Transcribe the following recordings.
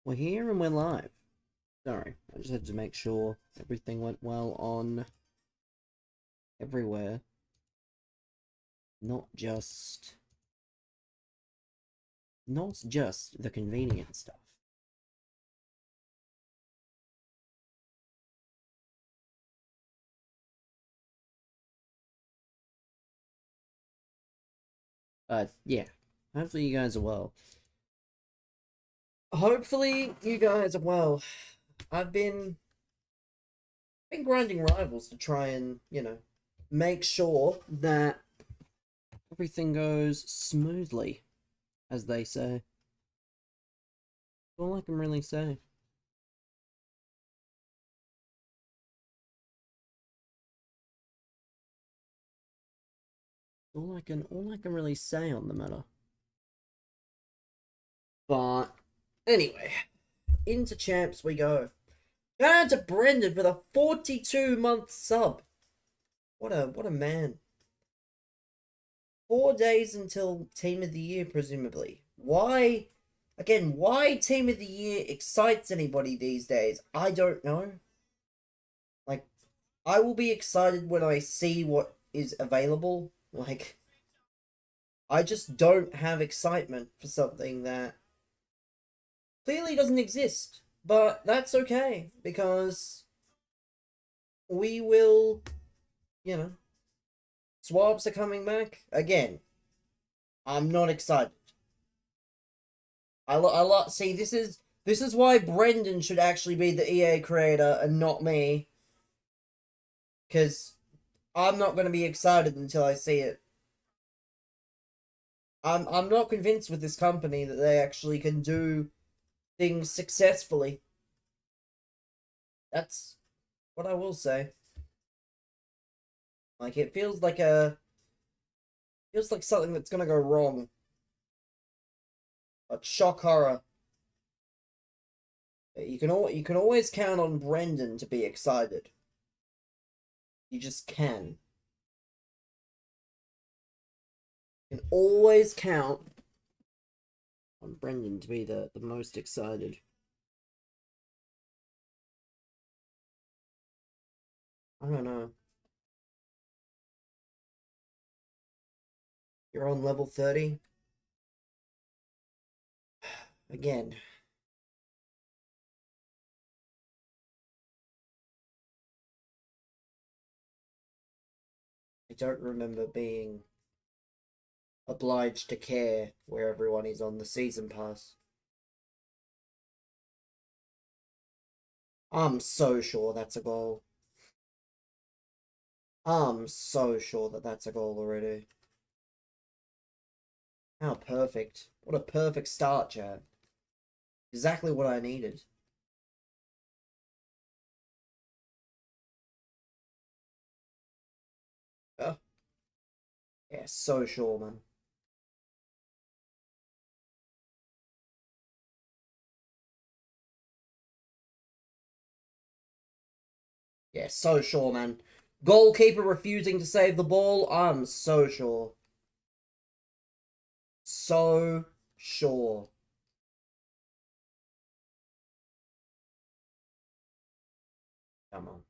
We're here and we're live. Sorry, I just had to make sure everything went well on everywhere. Not just the convenient stuff. Yeah. Hopefully you guys are well. Hopefully you guys are well. I've been grinding rivals to try and, make sure that everything goes smoothly, as they say. That's all I can really say. All I can really say on the matter. But anyway, into champs we go. Shout out to Brendan for the 42-month sub. What a man. 4 days until Team of the Year, presumably. Why Team of the Year excites anybody these days, I don't know. Like, I will be excited when I see what is available. Like, I just don't have excitement for something that clearly doesn't exist. But that's okay, because we will, swabs are coming back. Again, I'm not excited. See, this is why Brendan should actually be the EA creator and not me. Because I'm not going to be excited until I see it. I'm not convinced with this company that they actually can do things successfully. That's what I will say. Like, it feels like something that's gonna go wrong. But shock horror. You can always count on Brendan to be excited. You just can. You can always count on Brendan to be the most excited. I don't know. You're on level 30? Again. I don't remember being obliged to care where everyone is on the season pass. I'm so sure that's a goal. I'm so sure that that's a goal already. How perfect. What a perfect start, chat. Exactly what I needed. Oh. Yeah, so sure, man. Yeah, so sure, man. Goalkeeper refusing to save the ball. I'm so sure. So sure. Come on.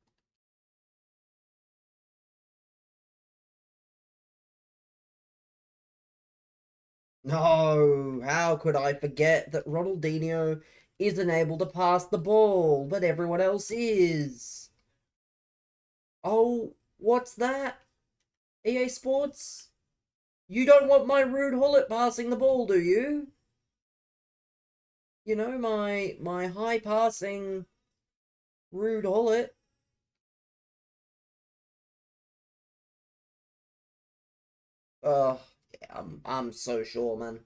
No, how could I forget that Ronaldinho isn't able to pass the ball, but everyone else is? Oh, what's that? EA Sports? You don't want my Rude Hullet passing the ball, do you? You know, my high passing Rude Hullet. Oh, yeah, I'm so sure, man.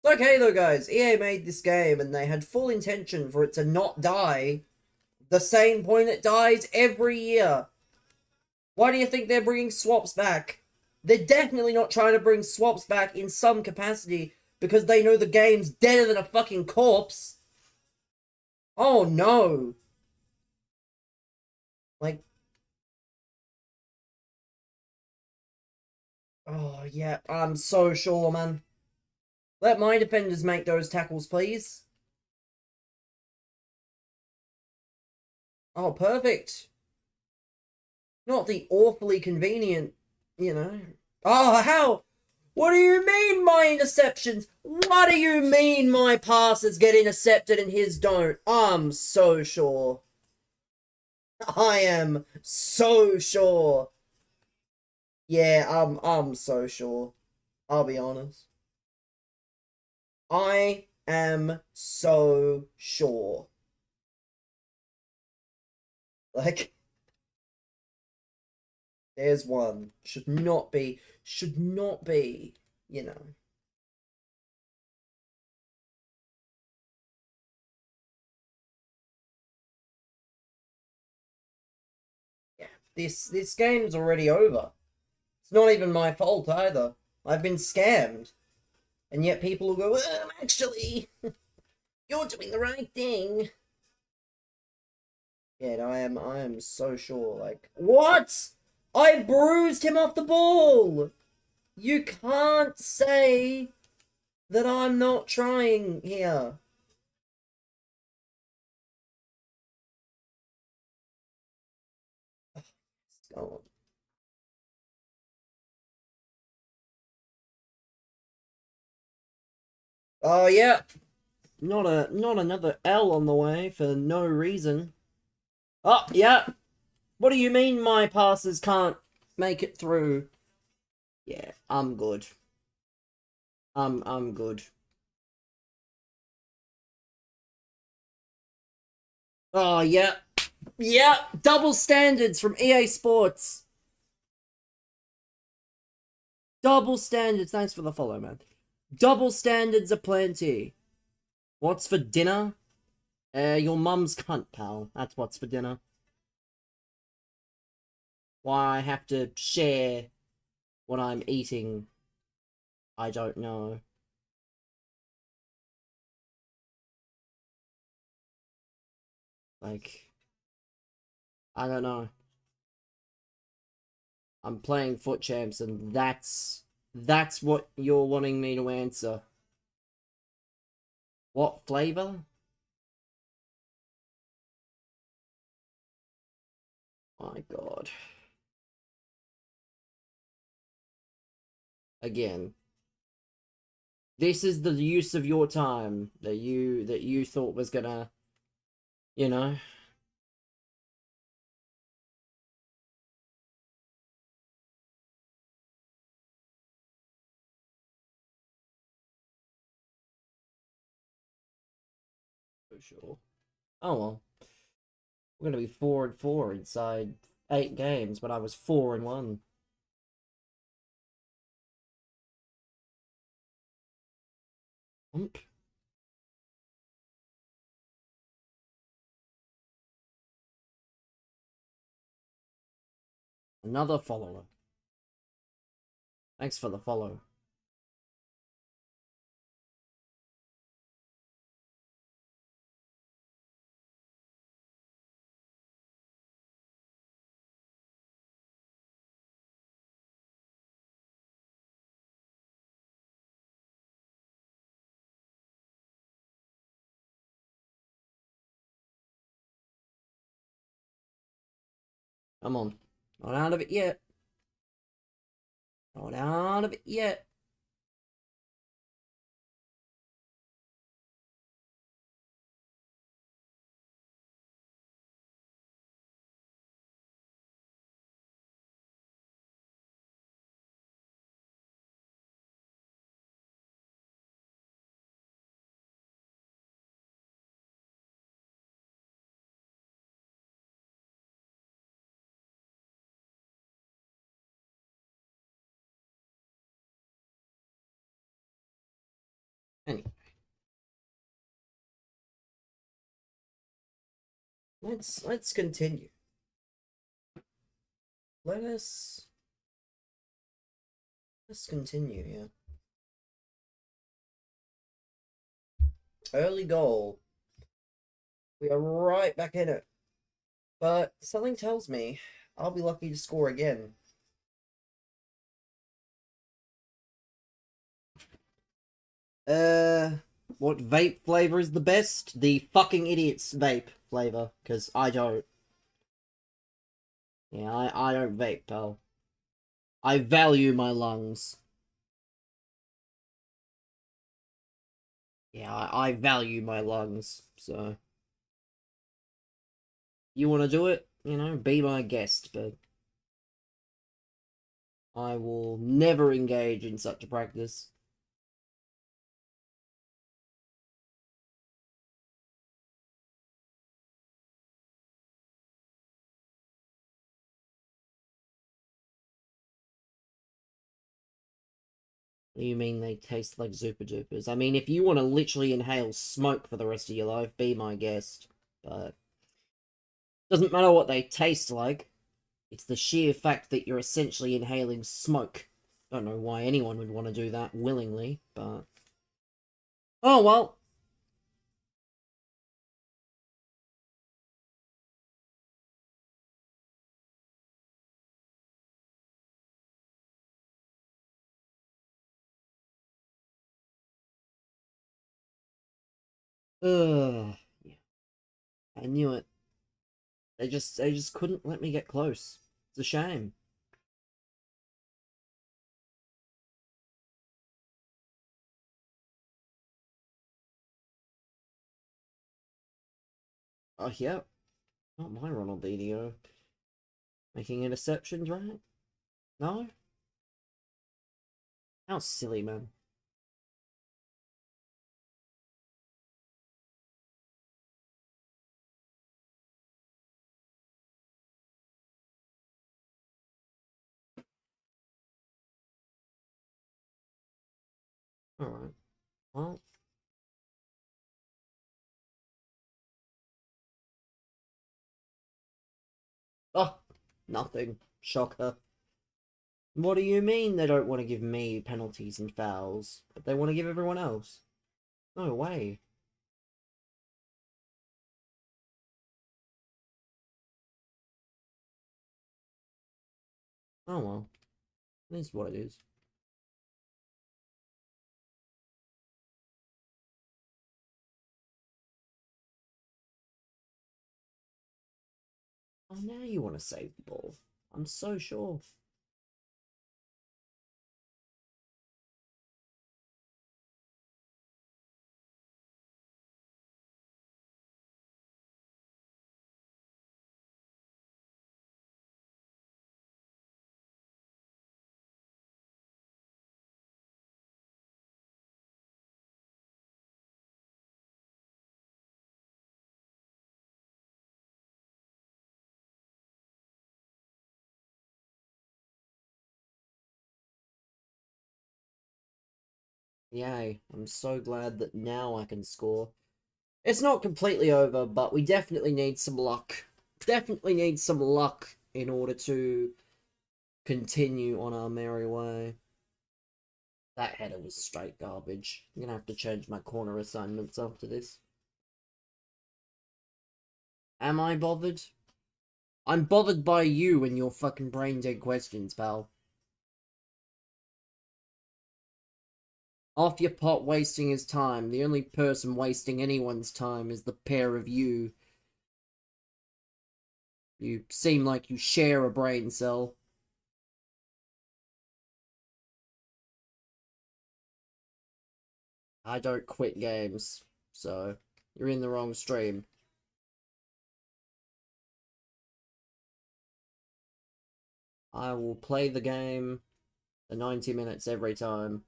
It's okay though, guys. EA made this game and they had full intention for it to not die the same point it dies every year. Why do you think they're bringing swaps back? They're definitely not trying to bring swaps back in some capacity because they know the game's deader than a fucking corpse. Oh no. Like, oh yeah, I'm so sure, man. Let my defenders make those tackles, please. Oh, perfect. Not the awfully convenient, you know. Oh, how? What do you mean my interceptions? What do you mean my passes get intercepted and his don't? I'm so sure. I am so sure. Yeah, I'm so sure. I'll be honest. I am so sure. Like, there's one. Should not be, you know. Yeah, this game's already over. It's not even my fault either. I've been scammed. And yet people will go, well, actually, you're doing the right thing. Yeah, no, I am so sure. Like, what? I bruised him off the ball. You can't say that I'm not trying here. Go on. Oh yeah, not another L on the way for no reason. Oh yeah. What do you mean my passes can't make it through? Yeah, I'm good. I'm good. Oh yeah. Yeah, double standards from EA Sports. Double standards. Thanks for the follow, man. Double standards aplenty. What's for dinner? Your mum's cunt, pal. That's what's for dinner. Why I have to share what I'm eating, I don't know. Like, I don't know. I'm playing FUT Champs, and that's what you're wanting me to answer. What flavor? My God. Again. This is the use of your time that you thought was gonna, you know. For sure. Oh well. We're gonna be 4-4 inside 8 games, but I was 4-1. Another follower. Thanks for the follow. Come on. Not out of it yet. Not out of it yet. Anyway. Let's continue. Let's continue, yeah. Early goal. We are right back in it. But something tells me I'll be lucky to score again. What vape flavor is the best? The fucking idiot's vape flavor, because I don't. Yeah, I don't vape, pal. I value my lungs. Yeah, I value my lungs, so... You want to do it? You know, be my guest, but... I will never engage in such a practice. You mean they taste like Zupa Dupas? I mean, if you want to literally inhale smoke for the rest of your life, be my guest. But doesn't matter what they taste like. It's the sheer fact that you're essentially inhaling smoke. Don't know why anyone would want to do that willingly, but... Oh, well. Ugh. Yeah, I knew it. They just couldn't let me get close. It's a shame. Oh, yeah. Not my Ronaldinho. Making interceptions, right? No? How silly, man. Alright. Well. Oh, nothing. Shocker. What do you mean they don't want to give me penalties and fouls, but they want to give everyone else? No way. Oh well. It is what it is. Oh, now you want to save the ball. I'm so sure. Yay. I'm so glad that now I can score. It's not completely over, but we definitely need some luck. Definitely need some luck in order to continue on our merry way. That header was straight garbage. I'm gonna have to change my corner assignments after this. Am I bothered? I'm bothered by you and your fucking brain dead questions, pal. Off your pot wasting his time. The only person wasting anyone's time is the pair of you. You seem like you share a brain cell. I don't quit games, so you're in the wrong stream. I will play the game the 90 minutes every time.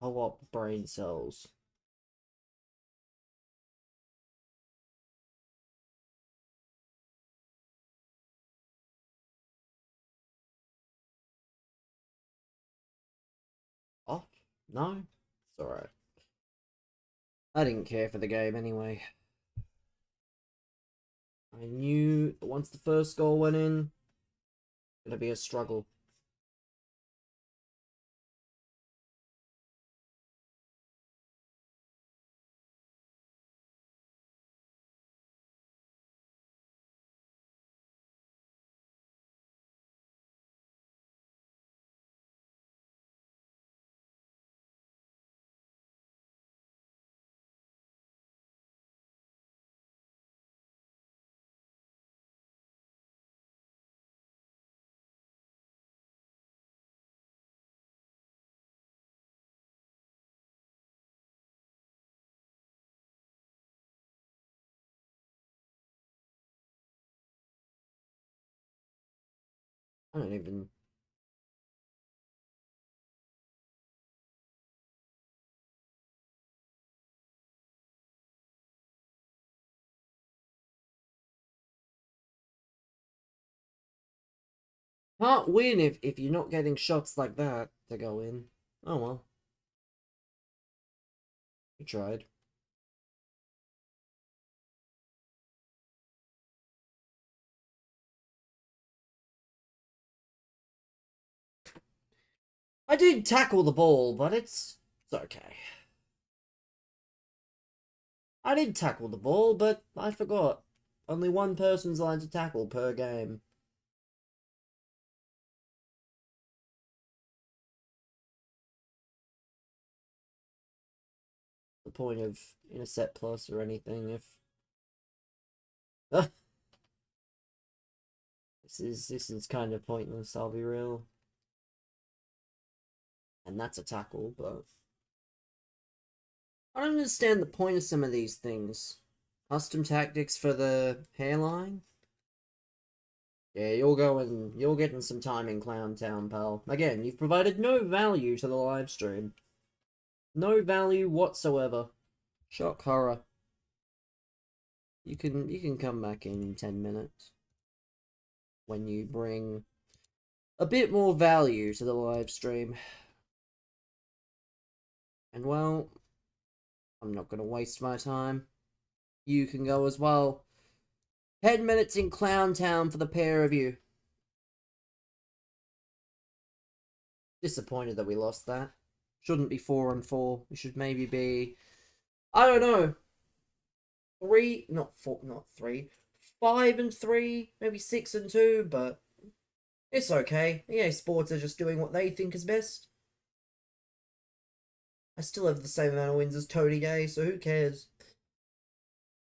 Co-op brain cells. Off? No? It's alright. I didn't care for the game anyway. I knew that once the first goal went in, it'd be a struggle. I don't even... Can't win if you're not getting shots like that to go in. Oh well. You tried. I did tackle the ball, but it's okay. I did tackle the ball, but I forgot. Only one person's allowed to tackle per game. The point of intercept plus or anything if this is kind of pointless, I'll be real. And that's a tackle, but I don't understand the point of some of these things. Custom tactics for the hairline? Yeah, you're getting some time in Clown Town, pal. Again, you've provided no value to the live stream. No value whatsoever. Shock horror. You can come back in 10 minutes. When you bring a bit more value to the live stream. And well, I'm not gonna waste my time. You can go as well. 10 minutes in Clown Town for the pair of you. Disappointed that we lost that. Shouldn't be 4-4. We should maybe be, I don't know, 3, not 4, not 3, 5-3, maybe 6-2, but it's okay. EA Sports are just doing what they think is best. I still have the same amount of wins as Tony Gay, so who cares?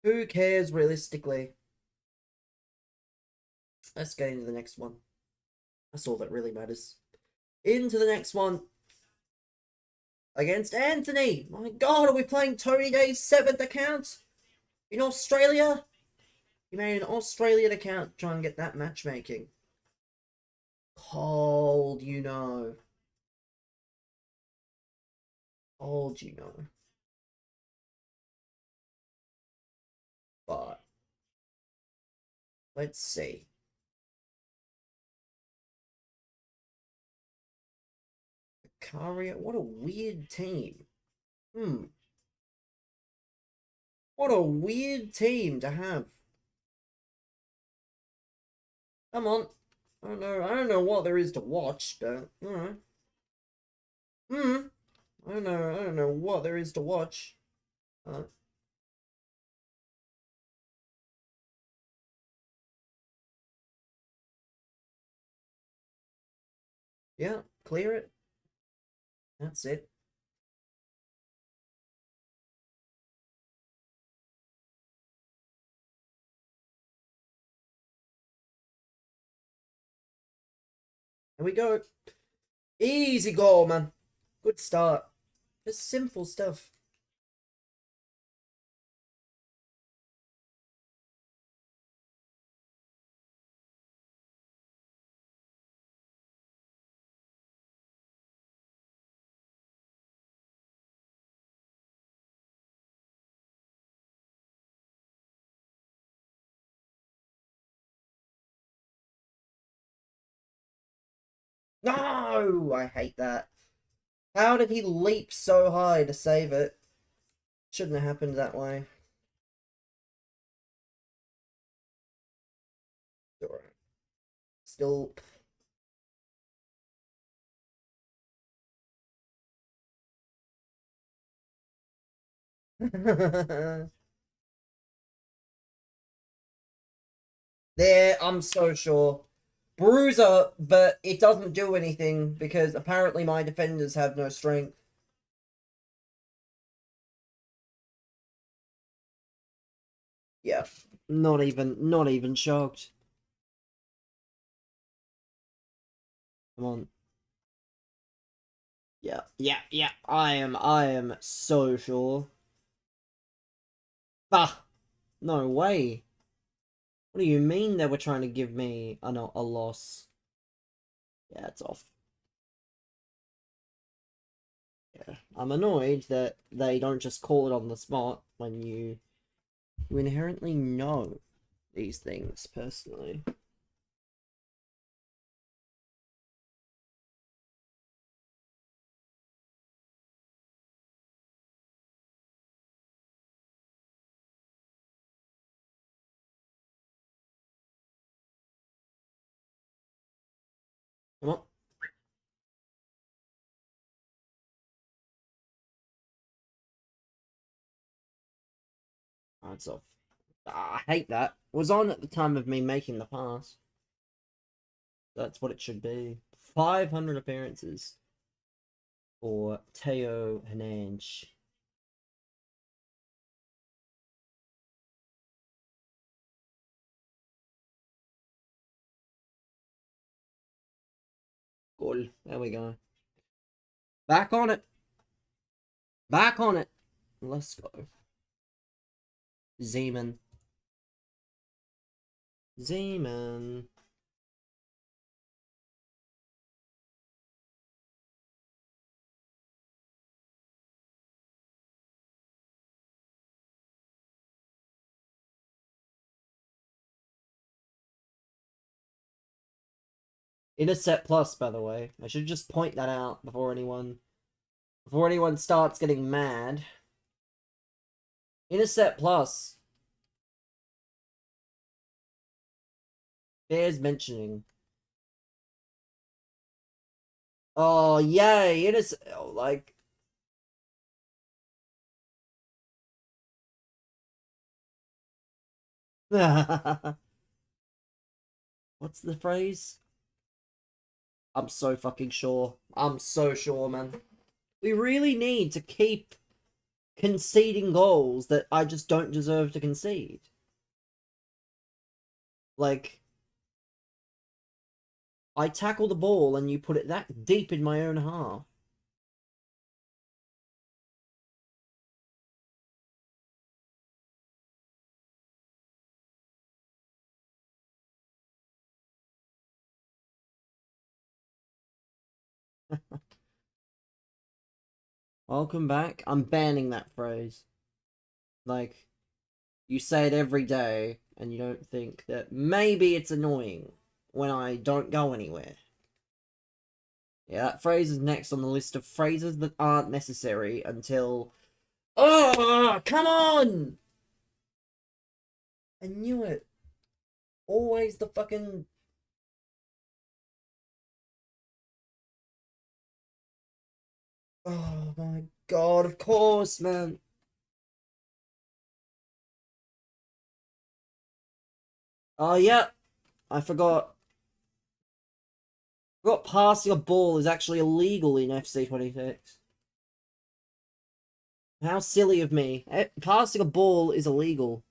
Who cares realistically? Let's get into the next one. That's all that really matters. Into the next one. Against Anthony. My god, are we playing Tony Gay's 7th account? In Australia? He made an Australian account to try and get that matchmaking. Cold, you know. Cold, you know. But let's see. Caria, what a weird team. What a weird team to have. Come on. I don't know what there is to watch, but I don't know what there is to watch. Yeah, clear it. That's it. Here we go. Easy goal, man. Good start. Just simple stuff. No! I hate that. How did he leap so high to save it? Shouldn't have happened that way. Alright. Still. There, I'm so sure. Bruiser, but it doesn't do anything because apparently my defenders have no strength. Yeah, not even shocked. Come on. Yeah. I am so sure. Ah, no way. What do you mean they were trying to give me a loss? Yeah, it's off. Yeah, I'm annoyed that they don't just call it on the spot when you inherently know these things, personally. Come on. Oh, it's off. Ah, I hate that. It was on at the time of me making the pass. That's what it should be. 500 appearances for Teo Hernandes. Goal. There we go. Back on it. Back on it. Let's go. Zeman. Zeman. Intercept plus, by the way. I should just point that out before anyone starts getting mad. Intercept plus bears mentioning. Oh yay! Like. What's the phrase? I'm so fucking sure. I'm so sure, man. We really need to keep conceding goals that I just don't deserve to concede. Like, I tackle the ball and you put it that deep in my own half. Welcome back. I'm banning that phrase. Like, you say it every day and you don't think that maybe it's annoying when I don't go anywhere. Yeah, that phrase is next on the list of phrases that aren't necessary until... Oh, come on! I knew it. Always the fucking... Oh my god, of course, man. Oh, yeah. I forgot. Passing a ball is actually illegal in FC 26. How silly of me. Passing a ball is illegal.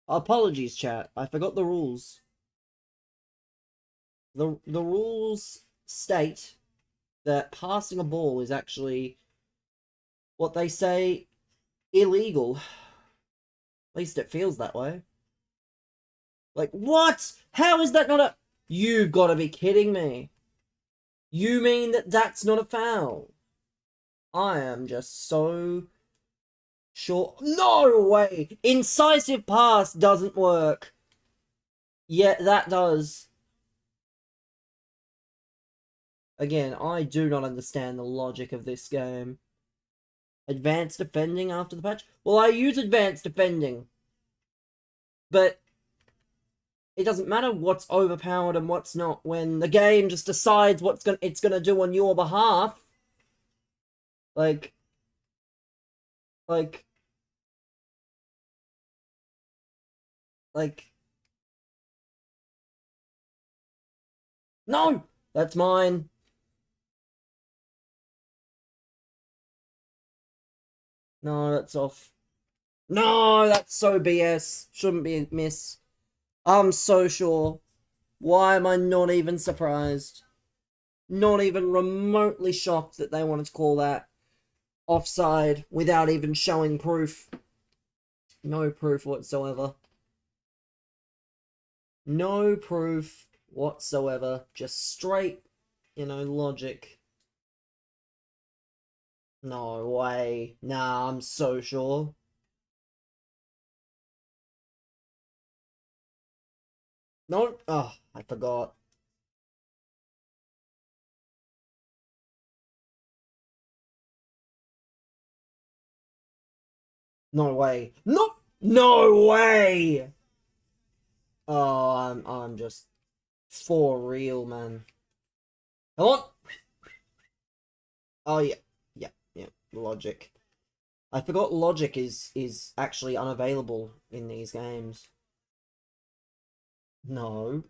Apologies, chat. I forgot the rules. The rules state that passing a ball is actually what they say illegal. At least it feels that way. Like, what? How is that not a... You've got to be kidding me. You mean that that's not a foul? I am just so sure. No way! Incisive pass doesn't work. Yet that does. Again, I do not understand the logic of this game. Advanced defending after the patch? Well, I use advanced defending. But it doesn't matter what's overpowered and what's not when the game just decides what it's gonna do on your behalf. Like, like, no! That's mine. No, that's off. No, that's so BS. Shouldn't be a miss. I'm so sure. Why am I not even surprised? Not even remotely shocked that they wanted to call that offside without even showing proof. No proof whatsoever. No proof whatsoever. Just straight, logic. No way. Nah, I'm so sure. No. Oh, I forgot. No way. No. No way. Oh, I'm just for real, man. Come on. Oh yeah, yeah, yeah. Logic. I forgot logic is actually unavailable in these games. No.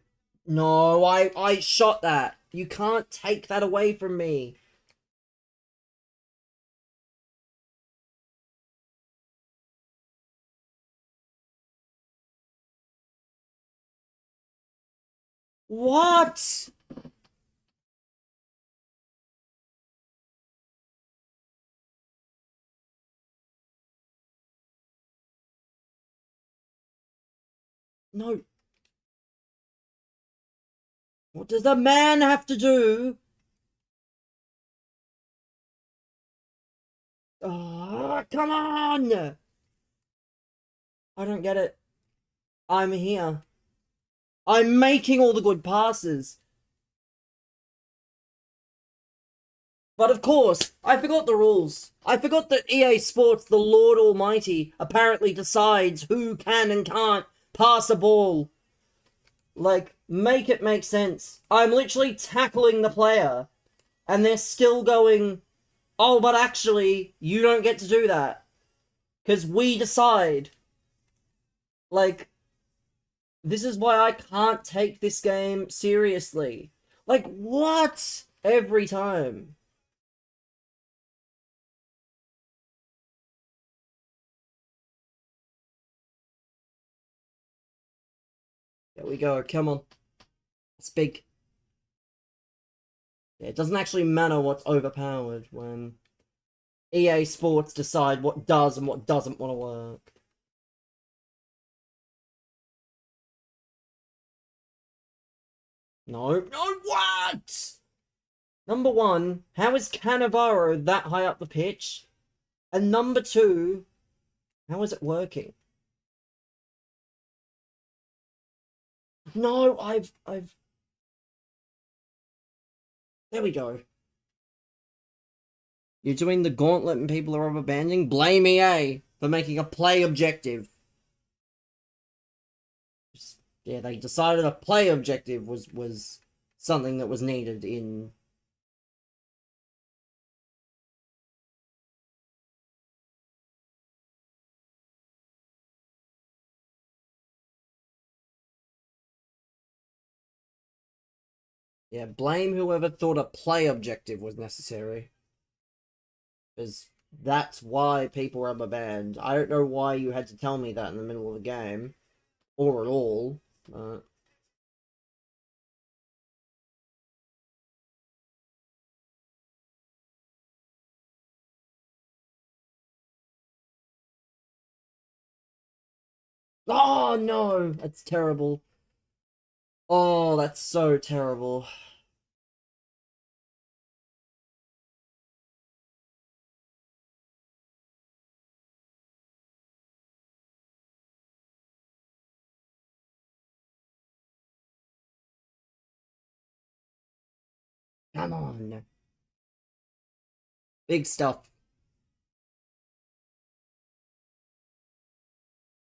No, I shot that. You can't take that away from me. What? No. What does the man have to do? Oh, come on! I don't get it. I'm here. I'm making all the good passes. But of course, I forgot the rules. I forgot that EA Sports, the Lord Almighty, apparently decides who can and can't pass a ball. Like, make it make sense. I'm literally tackling the player, and they're still going, oh, but actually, you don't get to do that. Because we decide. Like, this is why I can't take this game seriously. Like, what? Every time. There we go, come on. It's big. Yeah, it doesn't actually matter what's overpowered when EA Sports decide what does and what doesn't want to work. No, no, what? Number one, how is Cannavaro that high up the pitch? And number two, how is it working? No, I've. There we go. You're doing the gauntlet and people are overbanding? Blame EA for making a play objective. Yeah, they decided a play objective was something that was needed in. Yeah, blame whoever thought a play objective was necessary. Because that's why people rubber band. I don't know why you had to tell me that in the middle of the game. Or at all. But... Oh no! That's terrible. Oh, that's so terrible. Come on. Big stuff.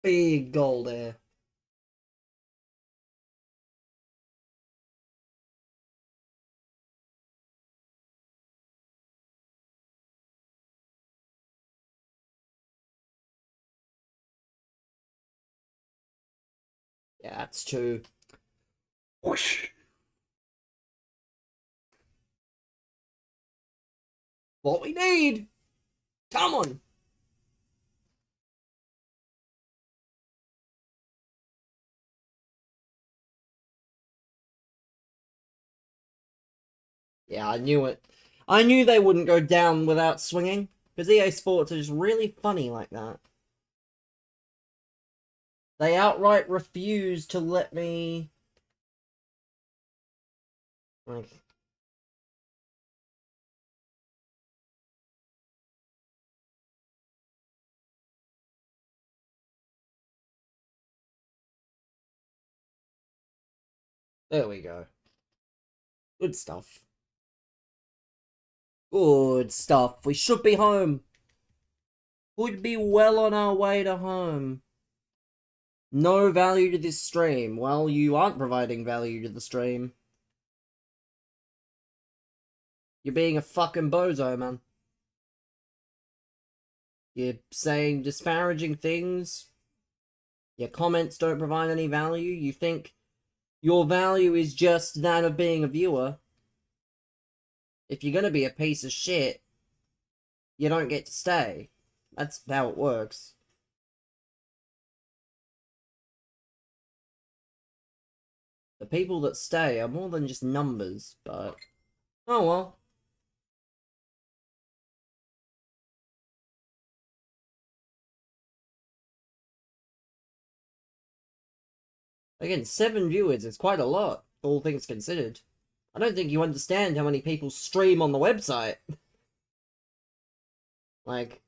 Big goal there. Yeah, that's true. Whoosh. What we need. Come on. Yeah, I knew it. I knew they wouldn't go down without swinging. Because EA Sports are just really funny like that. They outright refuse to let me Like, there we go. Good stuff. Good stuff. We should be home. Would be well on our way to home. No value to this stream. Well, you aren't providing value to the stream. You're being a fucking bozo, man. You're saying disparaging things. Your comments don't provide any value. You think your value is just that of being a viewer. If you're gonna be a piece of shit, you don't get to stay. That's how it works. The people that stay are more than just numbers, but... oh well. Again, 7 viewers is quite a lot, all things considered. I don't think you understand how many people stream on the website. Like...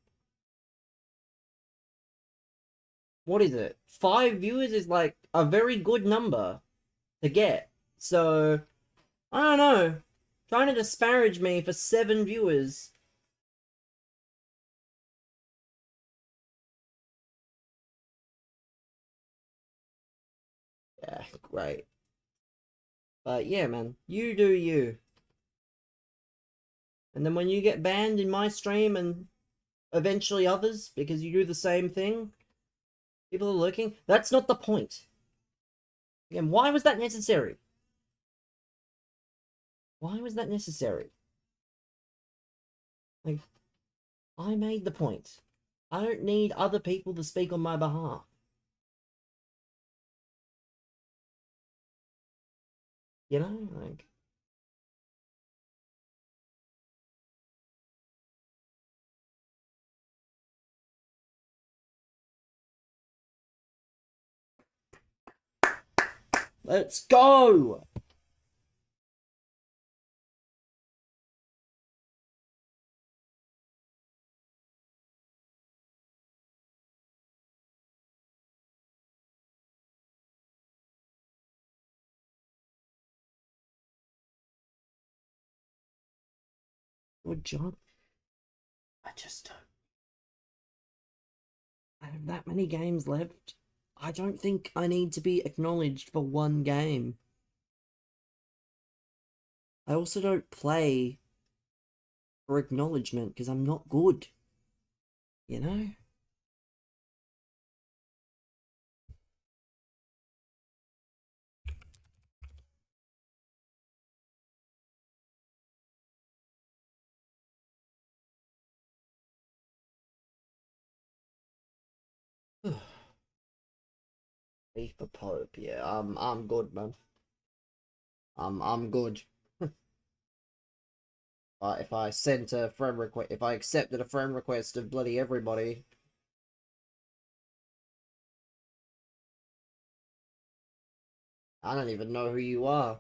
what is it? 5 viewers is like a very good number to get. So, I don't know. Trying to disparage me for 7 viewers. Yeah, great. But yeah, man, you do you. And then when you get banned in my stream and eventually others because you do the same thing, people are looking. That's not the point. Again, why was that necessary? Why was that necessary? Like, I made the point. I don't need other people to speak on my behalf. You know, like... let's go! Good job. I just don't... I have that many games left. I don't think I need to be acknowledged for one game. I also don't play for acknowledgement because I'm not good. You know? Beef for Pope, yeah, I'm good, man. I'm good. If I sent a friend request, if I accepted a friend request of bloody everybody, I don't even know who you are.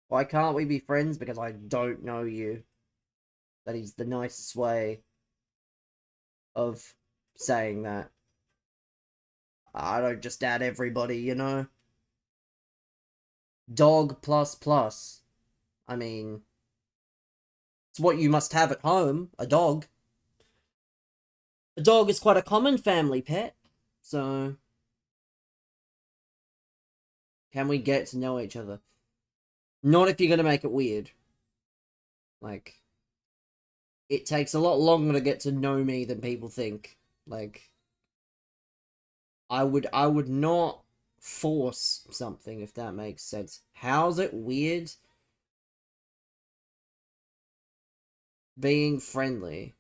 Why can't we be friends? Because I don't know you. That is the nicest way of saying that. I don't just add everybody, you know? Dog plus plus. I mean, it's what you must have at home, a dog. A dog is quite a common family pet, so... can we get to know each other? Not if you're gonna make it weird. Like, it takes a lot longer to get to know me than people think. Like, I would not force something, if that makes sense. How's it weird being friendly?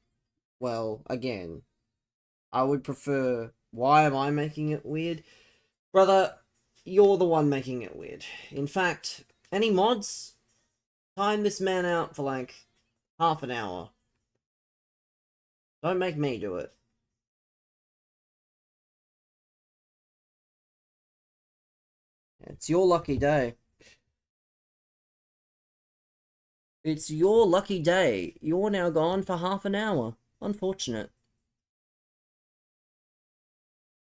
Well, again, I would prefer... why am I making it weird? Brother, you're the one making it weird. In fact, any mods? Time this man out for like half an hour. Don't make me do it. It's your lucky day. It's your lucky day. You're now gone for half an hour. Unfortunate.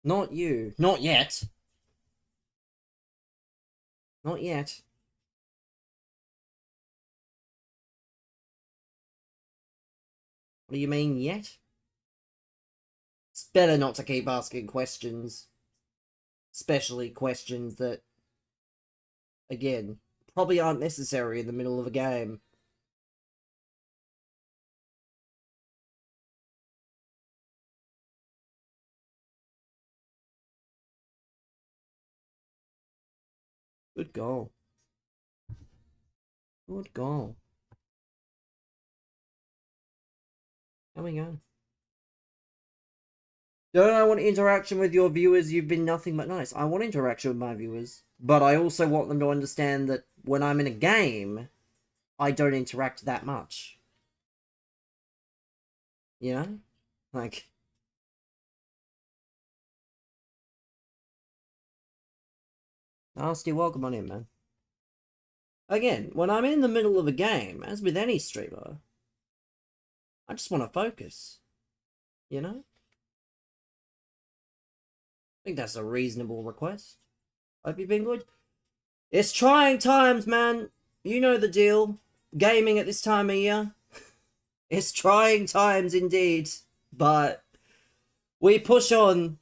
Not you. Not yet. Not yet. What do you mean, yet? It's better not to keep asking questions. Especially questions that, again, probably aren't necessary in the middle of a game. Good goal. Good goal. There we go. Don't I want interaction with your viewers? You've been nothing but nice. I want interaction with my viewers. But I also want them to understand that when I'm in a game, I don't interact that much. You know? Like... Nasty, welcome on in, man. Again, when I'm in the middle of a game, as with any streamer, I just want to focus. You know? I think that's a reasonable request. Hope you've been good. It's trying times, man. You know the deal. Gaming at this time of year. It's trying times indeed. But we push on.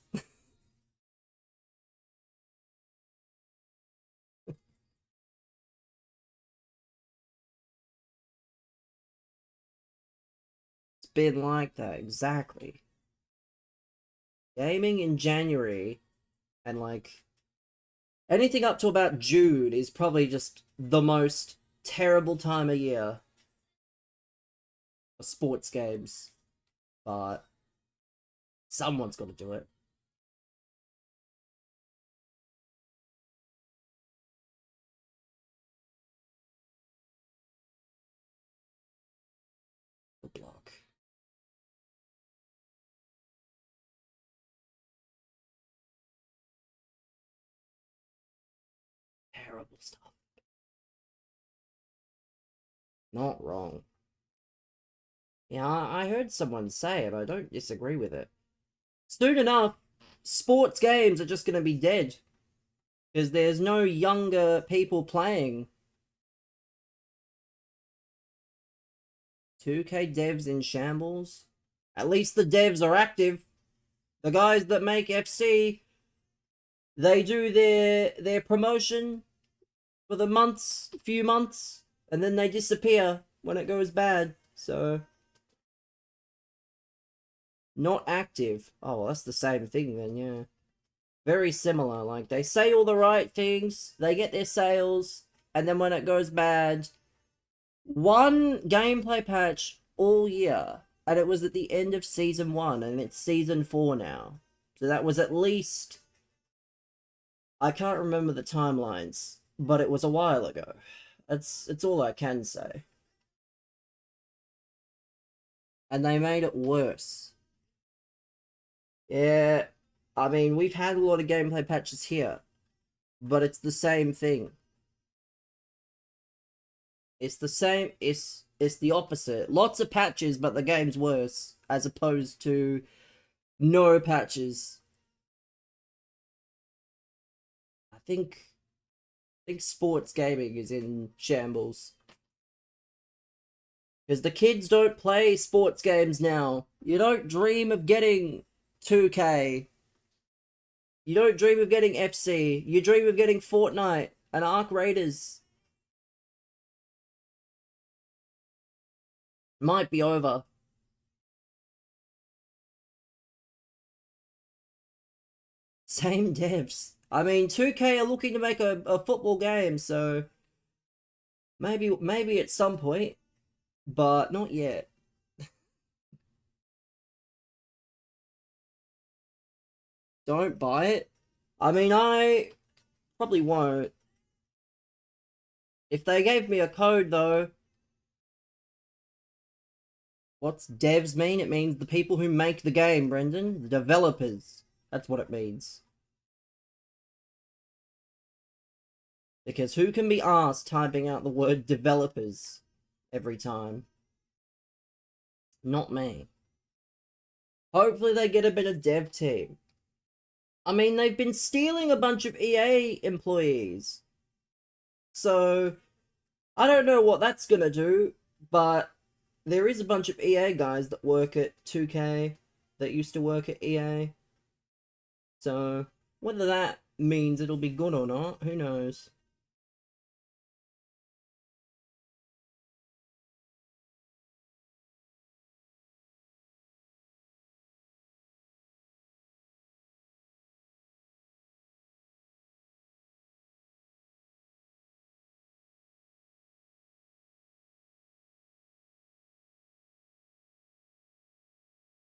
It's been like that, exactly. Gaming in January and like anything up to about June is probably just the most terrible time of year for sports games. But someone's got to do it. The block. Terrible stuff. Not wrong. Yeah, I heard someone say it. I don't disagree with it. Soon enough, sports games are just going to be dead. Because there's no younger people playing. 2K devs in shambles. At least the devs are active. The guys that make FC, they do their promotion for the few months, and then they disappear when it goes bad. So, not active. Oh, well, that's the same thing then, yeah. Very similar. Like, they say all the right things, they get their sales, and then when it goes bad, one gameplay patch all year, and it was at the end of Season 1, and it's Season 4 now. So that was at least... I can't remember the timelines, but it was a while ago. It's all I can say. And they made it worse. Yeah, I mean, we've had a lot of gameplay patches here, but it's the same thing. It's the same, it's the opposite. Lots of patches, but the game's worse, as opposed to no patches. I think sports gaming is in shambles. Because the kids don't play sports games now. You don't dream of getting 2K. You don't dream of getting FC. You dream of getting Fortnite and Arc Raiders. Might be over. Same devs. I mean, 2K are looking to make a football game, so maybe at some point, but not yet. Don't buy it. I mean, I probably won't. If they gave me a code, though... What's devs mean? It means the people who make the game, Brendan. The developers. That's what it means. Because who can be asked typing out the word developers? every time. Not me. Hopefully they get a better dev team. I mean, they've been stealing a bunch of EA employees. So, I don't know what that's gonna do, but there is a bunch of EA guys that work at 2K that used to work at EA. So, whether that means it'll be good or not, who knows?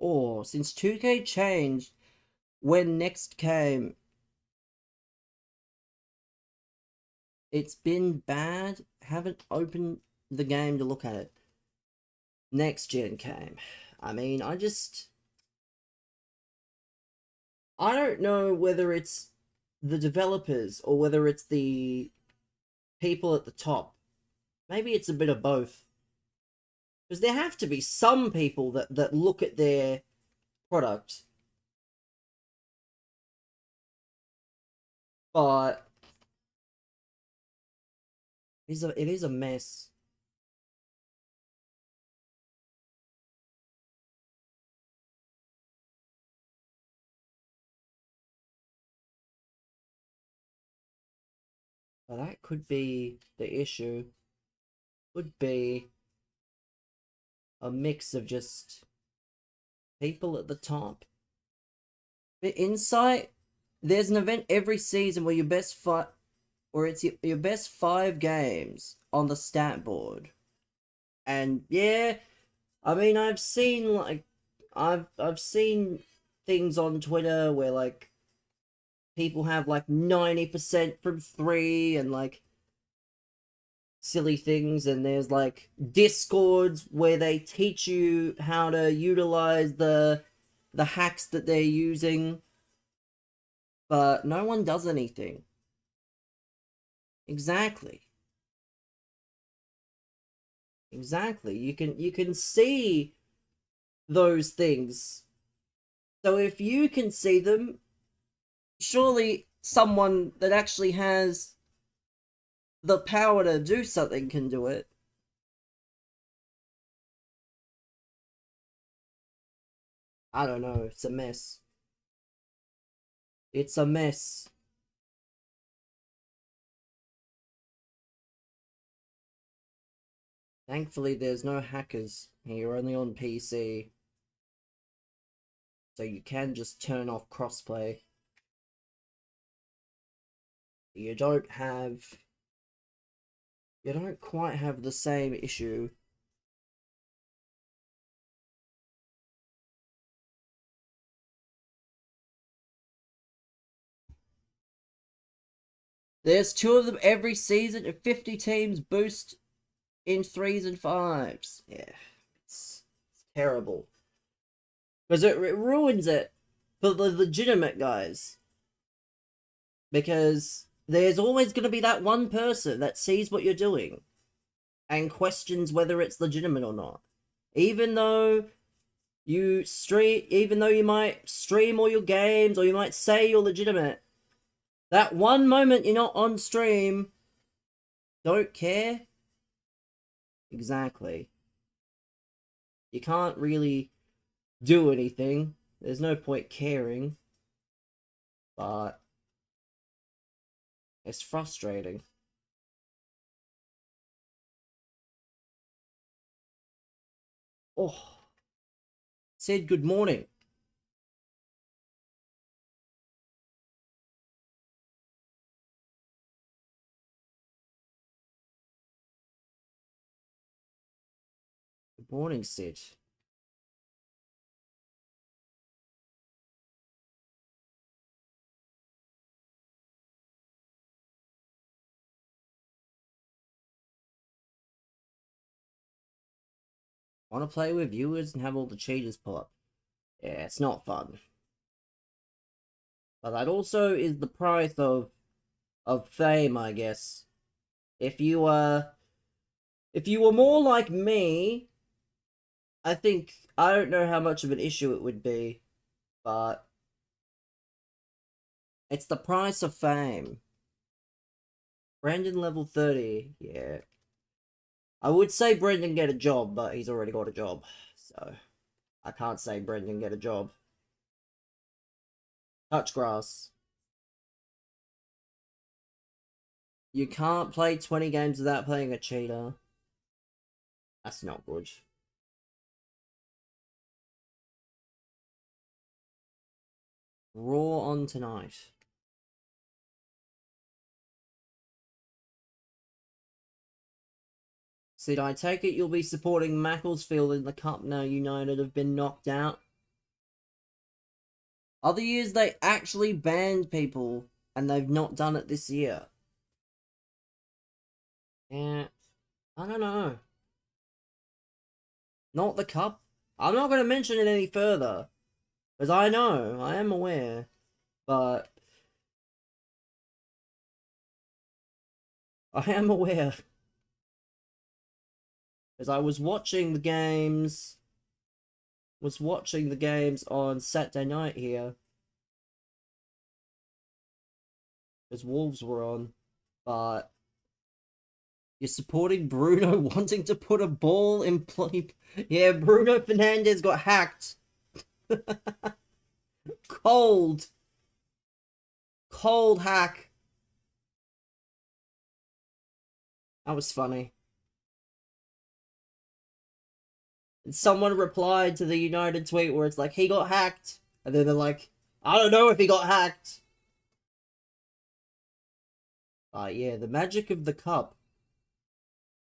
Or, since 2K changed, when Next came, it's been bad. Haven't opened the game to look at it. Next gen came. I mean, I don't know whether it's the developers or whether it's the people at the top. Maybe it's a bit of both. Because there have to be some people that look at their product. But it is a mess. But that could be the issue. Could be a mix of just people at the top. The Insight, there's an event every season where it's your best 5 games on the stat board. And yeah, I mean I've seen I've seen things on Twitter where like people have like 90% from 3 and like silly things, and there's like discords where they teach you how to utilize the hacks that they're using, but no one does anything. Exactly. You can see those things. So if you can see them, surely someone that actually has the power to do something can do it. I don't know. It's a mess. It's a mess. Thankfully, there's no hackers here, only on PC. So you can just turn off crossplay. You don't quite have the same issue. There's 2 of them every season, and 50 teams boost in 3s and 5s. Yeah, it's terrible. Because it ruins it for the legitimate guys. Because there's always going to be that one person that sees what you're doing and questions whether it's legitimate or not. Even though you might stream all your games or you might say you're legitimate, that one moment you're not on stream, don't care. Exactly. You can't really do anything. There's no point caring. But it's frustrating. Oh, Sid, good morning. Good morning, Sid. Want to play with viewers and have all the cheaters pull up? Yeah, it's not fun. But that also is the price of fame, I guess. If you If you were more like me, I don't know how much of an issue it would be, but it's the price of fame. Brandon level 30, yeah. I would say Brendan get a job, but he's already got a job, so I can't say Brendan get a job. Touch grass. You can't play 20 games without playing a cheater. That's not good. Raw on tonight. Sid, I take it you'll be supporting Macclesfield in the Cup now United have been knocked out? Other years they actually banned people, and they've not done it this year. Yeah, I don't know. Not the Cup. I'm not going to mention it any further, because I know, I am aware, but I am aware. Because I was watching the games on Saturday night here. Because Wolves were on. But you're supporting Bruno wanting to put a ball in play. Yeah, Bruno Fernandes got hacked. Cold hack. That was funny. And someone replied to the United tweet where it's like, he got hacked. And then they're like, I don't know if he got hacked. Yeah, the magic of the Cup.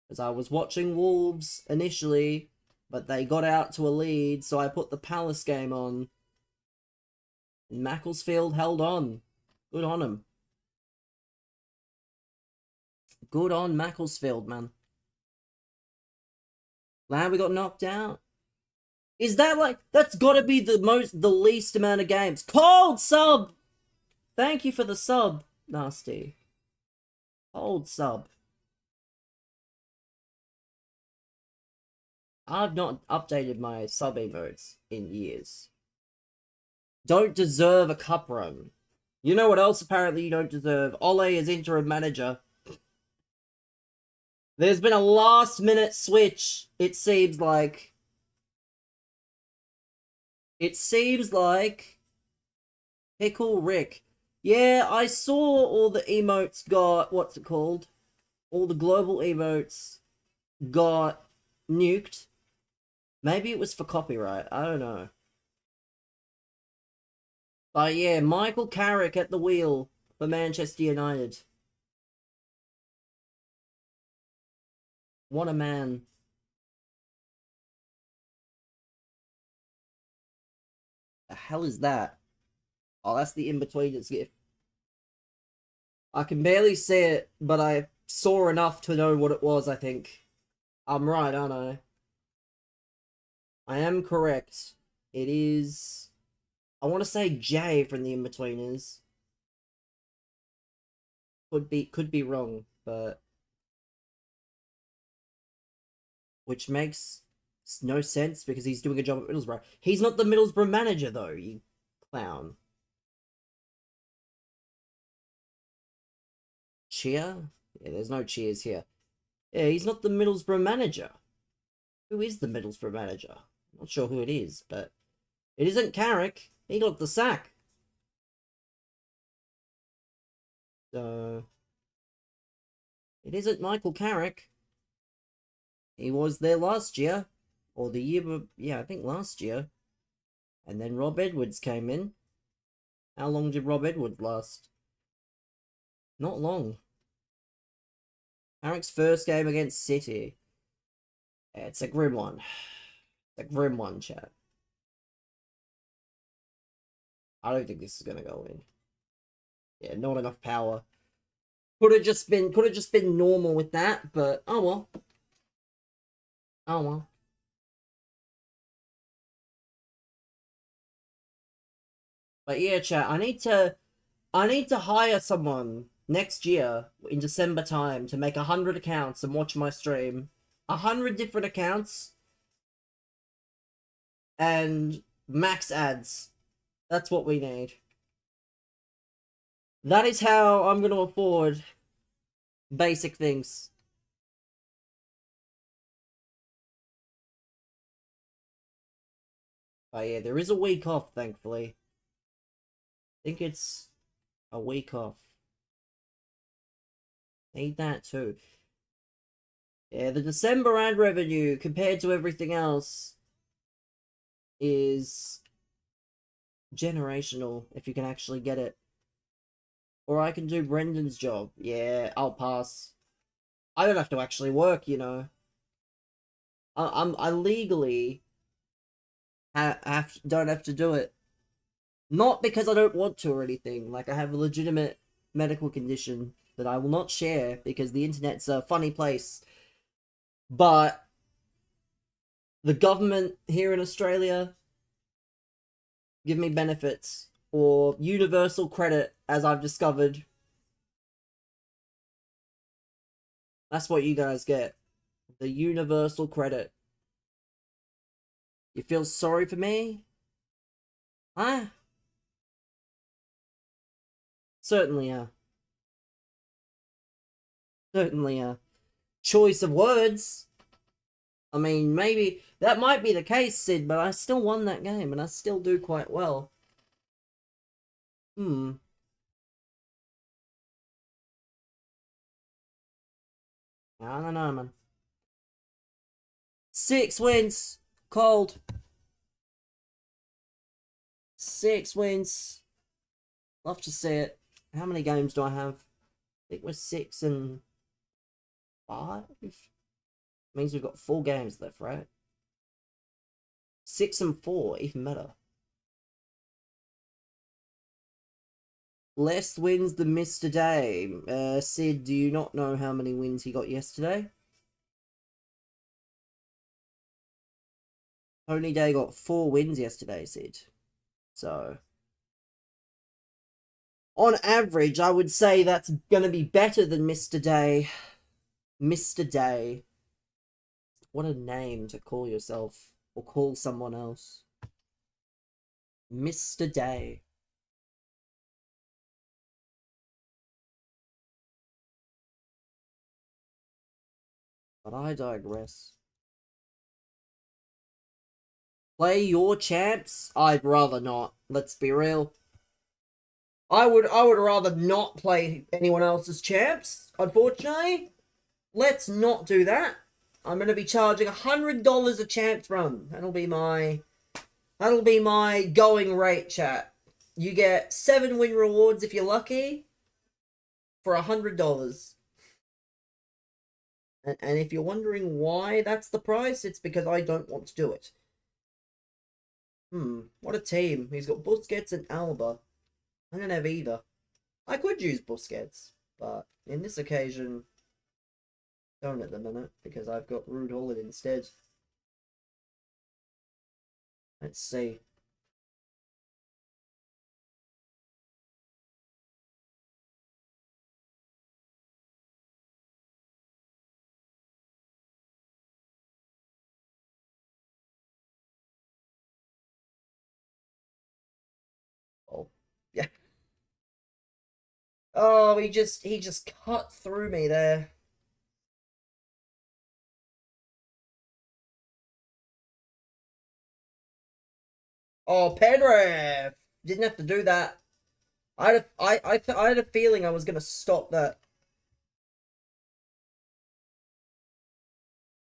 Because I was watching Wolves initially, but they got out to a lead, so I put the Palace game on. And Macclesfield held on. Good on him. Good on Macclesfield, man. We got knocked out. Is that like... That's gotta be the least amount of games. Cold sub! Thank you for the sub, Nasty. Cold sub. I've not updated my sub emotes in years. Don't deserve a cup run. You know what else apparently you don't deserve? Ole as interim manager. There's been a last minute switch, it seems like. Pickle Rick. Yeah, I saw all the emotes got... What's it called? All the global emotes got nuked. Maybe it was for copyright. I don't know. But yeah, Michael Carrick at the wheel for Manchester United. What a man. The hell is that? Oh, that's the in-betweeners gift. I can barely see it, but I saw enough to know what it was, I think. I'm right, aren't I? I am correct. It is... I want to say Jay from the in-betweeners. Could be wrong, but... Which makes no sense, because he's doing a job at Middlesbrough. He's not the Middlesbrough manager, though, you clown. Cheer? Yeah, there's no cheers here. Yeah, he's not the Middlesbrough manager. Who is the Middlesbrough manager? Not sure who it is, but it isn't Carrick. He got the sack. So it isn't Michael Carrick. He was there last year, or the year, yeah, I think last year. And then Rob Edwards came in. How long did Rob Edwards last? Not long. Carrick's first game against City. Yeah, it's a grim one. It's a grim one, chat. I don't think this is gonna go in. Yeah, not enough power. Could have just been normal with that, but oh well. Oh well. But yeah, chat, I need to hire someone next year in December time to make 100 accounts and watch my stream. 100 different accounts and max ads. That's what we need. That is how I'm going to afford basic things. Oh yeah, there is a week off, thankfully. I think it's a week off. Need that too. Yeah, the December ad revenue compared to everything else is generational, if you can actually get it. Or I can do Brendan's job. Yeah, I'll pass. I don't have to actually work, you know. I legally don't have to do it. Not because I don't want to or anything. Like, I have a legitimate medical condition that I will not share because the internet's a funny place. But the government here in Australia give me benefits or universal credit, as I've discovered. That's what you guys get. The universal credit. You feel sorry for me? Huh? Certainly, certainly, choice of words. I mean, maybe that might be the case, Sid, but I still won that game and I still do quite well. Hmm. I don't know, man. 6 wins. Cold. 6 wins. Love to see it. How many games do I have? I think we're 6 and 5. Means we've got 4 games left, right? 6 and 4, even better. Less wins than Mr. Day. Sid, do you not know how many wins he got yesterday? Tony Day got 4 wins yesterday, Sid. So, on average, I would say that's going to be better than Mr. Day. Mr. Day. What a name to call yourself or call someone else. Mr. Day. But I digress. Play your champs? I'd rather not. Let's be real. I would rather not play anyone else's champs, unfortunately. Let's not do that. I'm gonna be charging $100 a champs run. That'll be my going rate, chat. You get 7 win rewards if you're lucky for $100. And if you're wondering why that's the price, it's because I don't want to do it. What a team. He's got Busquets and Alba. I'm gonna have either. I could use Busquets, but in this occasion, don't at the minute, because I've got Rude Holland instead. Let's see. Oh, yeah. Oh, he just cut through me there. Oh, Penrith! Didn't have to do that. I had a feeling I was gonna stop that.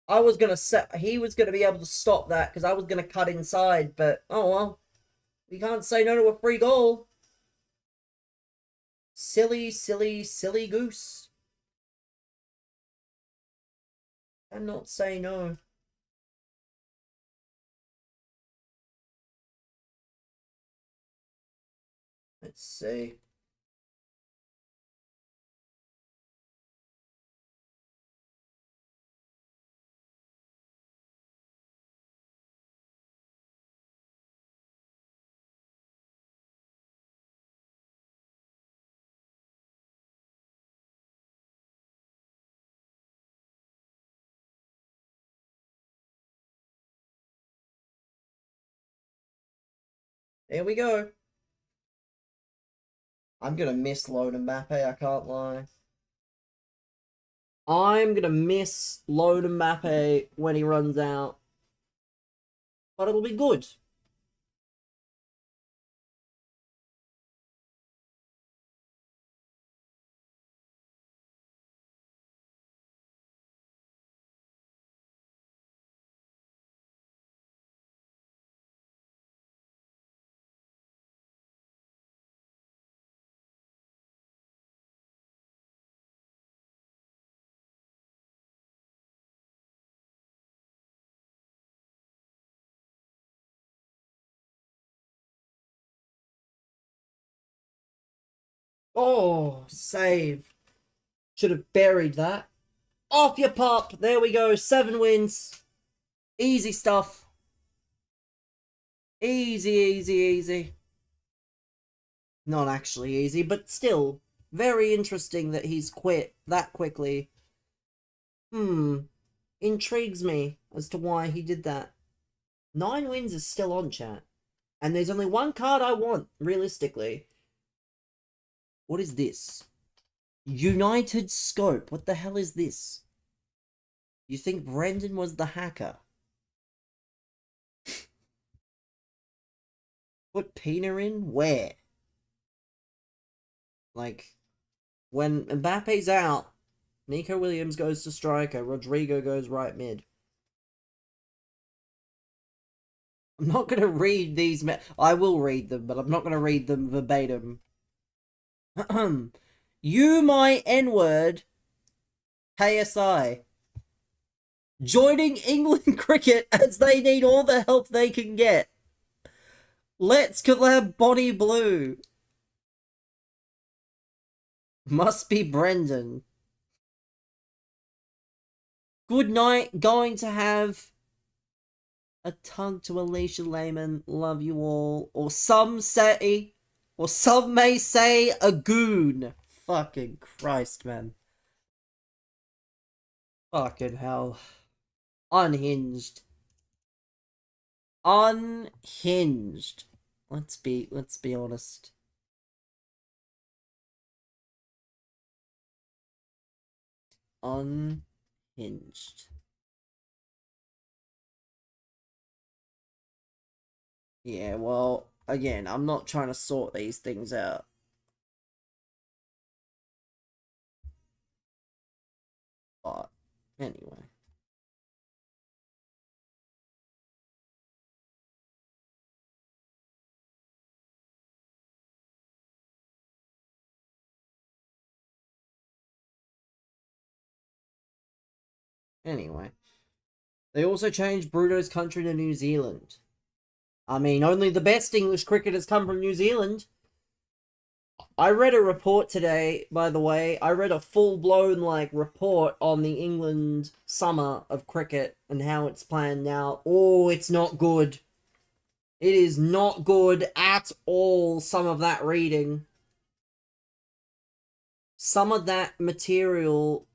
I was gonna set. He was gonna be able to stop that because I was gonna cut inside. But oh well, you can't say no to a free goal. Silly, silly, silly goose. Cannot say no. Let's see. There we go. I'm gonna miss Lone Mbappe, I can't lie. I'm gonna miss Lone Mbappe when he runs out. But it'll be good. Oh, save. Should have buried that. Off your pop. There we go. 7 wins. Easy stuff. Easy, easy, easy. Not actually easy, but still very interesting that he's quit that quickly. Intrigues me as to why he did that. 9 wins is still on, chat. And there's only one card I want, realistically. What is this? United Scope. What the hell is this? You think Brendan was the hacker? Put Pina in? Where? Like, when Mbappe's out, Nico Williams goes to striker, Rodrigo goes right mid. I'm not going to read these. I will read them, but I'm not going to read them verbatim. You, my N-word, KSI. Joining England cricket as they need all the help they can get. Let's collab Bonnie Blue. Must be Brendan. Good night. Going to have a tug to Alicia Lehman. Love you all. Or some may say a goon. Fucking Christ, man. Fucking hell. Unhinged. Unhinged. Let's be honest. Unhinged. Yeah, well, again, I'm not trying to sort these things out. But, anyway. Anyway. They also changed Bruno's country to New Zealand. I mean, only the best English cricketers come from New Zealand. I read a report today, by the way. I read a full-blown, report on the England summer of cricket and how it's planned now. Oh, it's not good. It is not good at all, some of that reading. Some of that material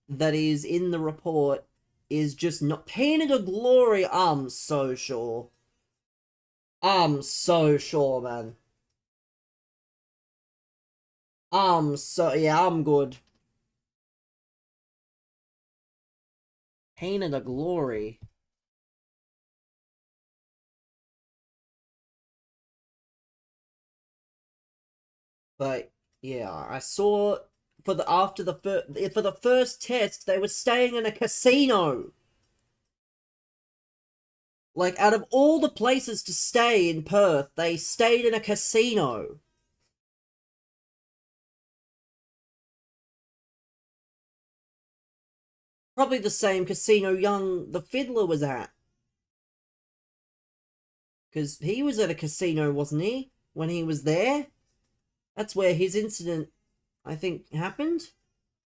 that is in the report is just not... Painted a glory, I'm so sure. I'm so sure, man. Yeah, I'm good. Painted a glory. But yeah, I saw for the first test they were staying in a casino. Like, out of all the places to stay in Perth, they stayed in a casino. Probably the same casino Young the Fiddler was at. Because he was at a casino, wasn't he? When he was there? That's where his incident, I think, happened.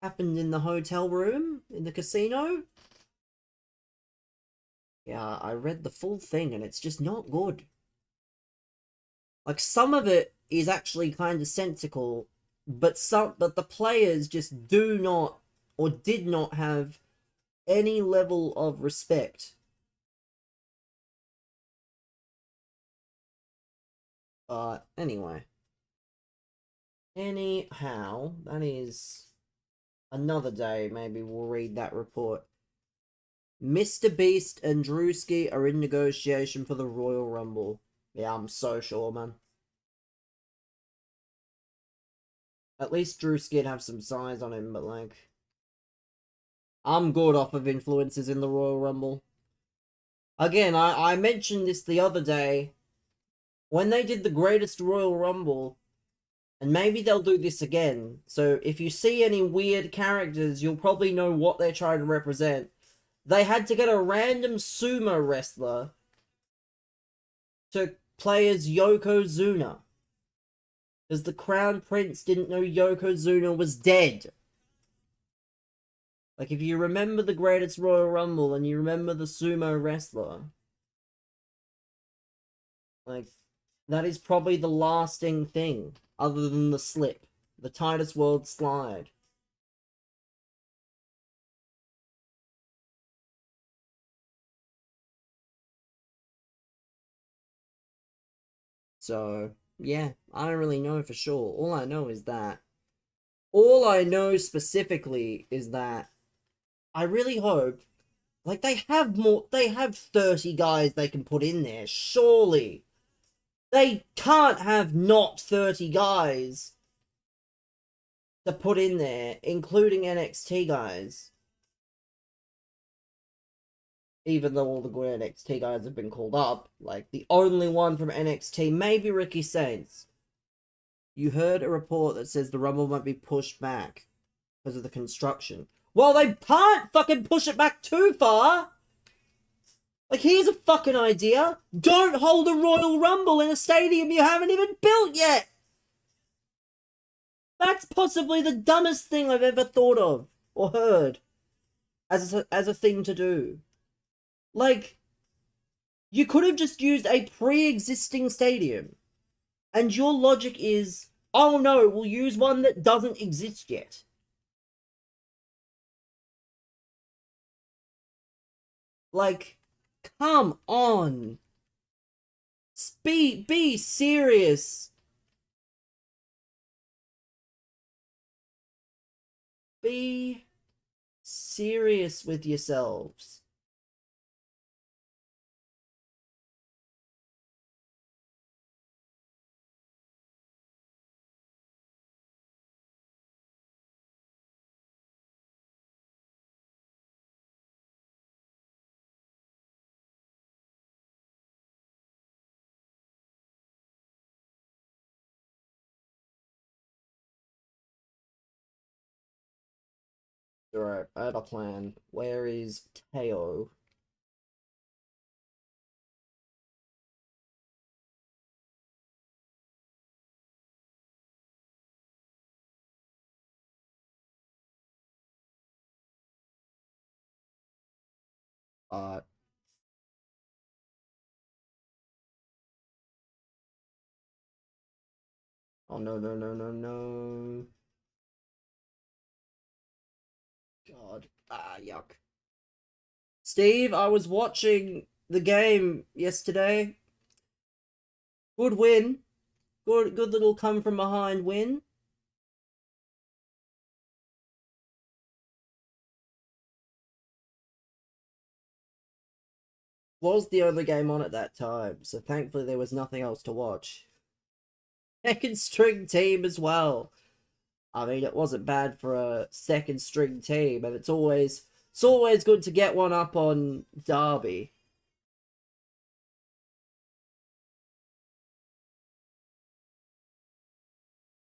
Happened in the hotel room, in the casino. Yeah, I read the full thing and it's just not good. Like, some of it is actually kind of sensical, but the players just do not or did not have any level of respect. Anyway. Anyhow, that is another day. Maybe we'll read that report. Mr. Beast and Drewski are in negotiation for the Royal Rumble. Yeah, I'm so sure, man. At least Drewski'd have some size on him, but like... I'm good off of influences in the Royal Rumble. Again, I mentioned this the other day. When they did the Greatest Royal Rumble, and maybe they'll do this again, so if you see any weird characters, you'll probably know what they're trying to represent. They had to get a random sumo wrestler to play as Yokozuna. Because the Crown Prince didn't know Yokozuna was dead. Like, if you remember the Greatest Royal Rumble and you remember the sumo wrestler, like, that is probably the lasting thing, other than the slip. The Titus World slide. So, yeah, I don't really know for sure. All I know specifically is that I really hope, like, they have 30 guys they can put in there, surely. They can't have not 30 guys to put in there, including NXT guys. Even though all the good NXT guys have been called up, like, the only one from NXT may be Ricky Saints. You heard a report that says the Rumble might be pushed back because of the construction. Well, they can't fucking push it back too far! Like, here's a fucking idea. Don't hold a Royal Rumble in a stadium you haven't even built yet! That's possibly the dumbest thing I've ever thought of or heard as a thing to do. Like, you could have just used a pre-existing stadium. And your logic is, oh no, we'll use one that doesn't exist yet. Like, come on. Be serious. Be serious with yourselves. Alright, I had a plan. Where is Teo? Oh, no, no, no, no, no. God. Yuck. Steve, I was watching the game yesterday. Good win. Good little come from behind win. Was the only game on at that time, so thankfully there was nothing else to watch. Second string team as well. I mean, it wasn't bad for a second string team, and it's always good to get one up on Derby.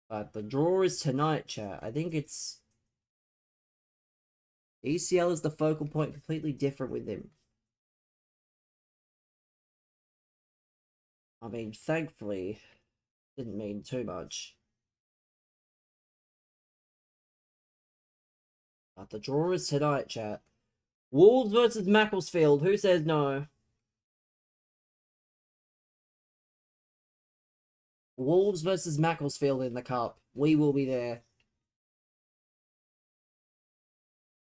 But the draw is tonight, chat. I think it's... ECL is the focal point, completely different with him. I mean, thankfully, didn't mean too much. But the draw is tonight, chat. Wolves versus Macclesfield. Who says no? Wolves versus Macclesfield in the cup. We will be there.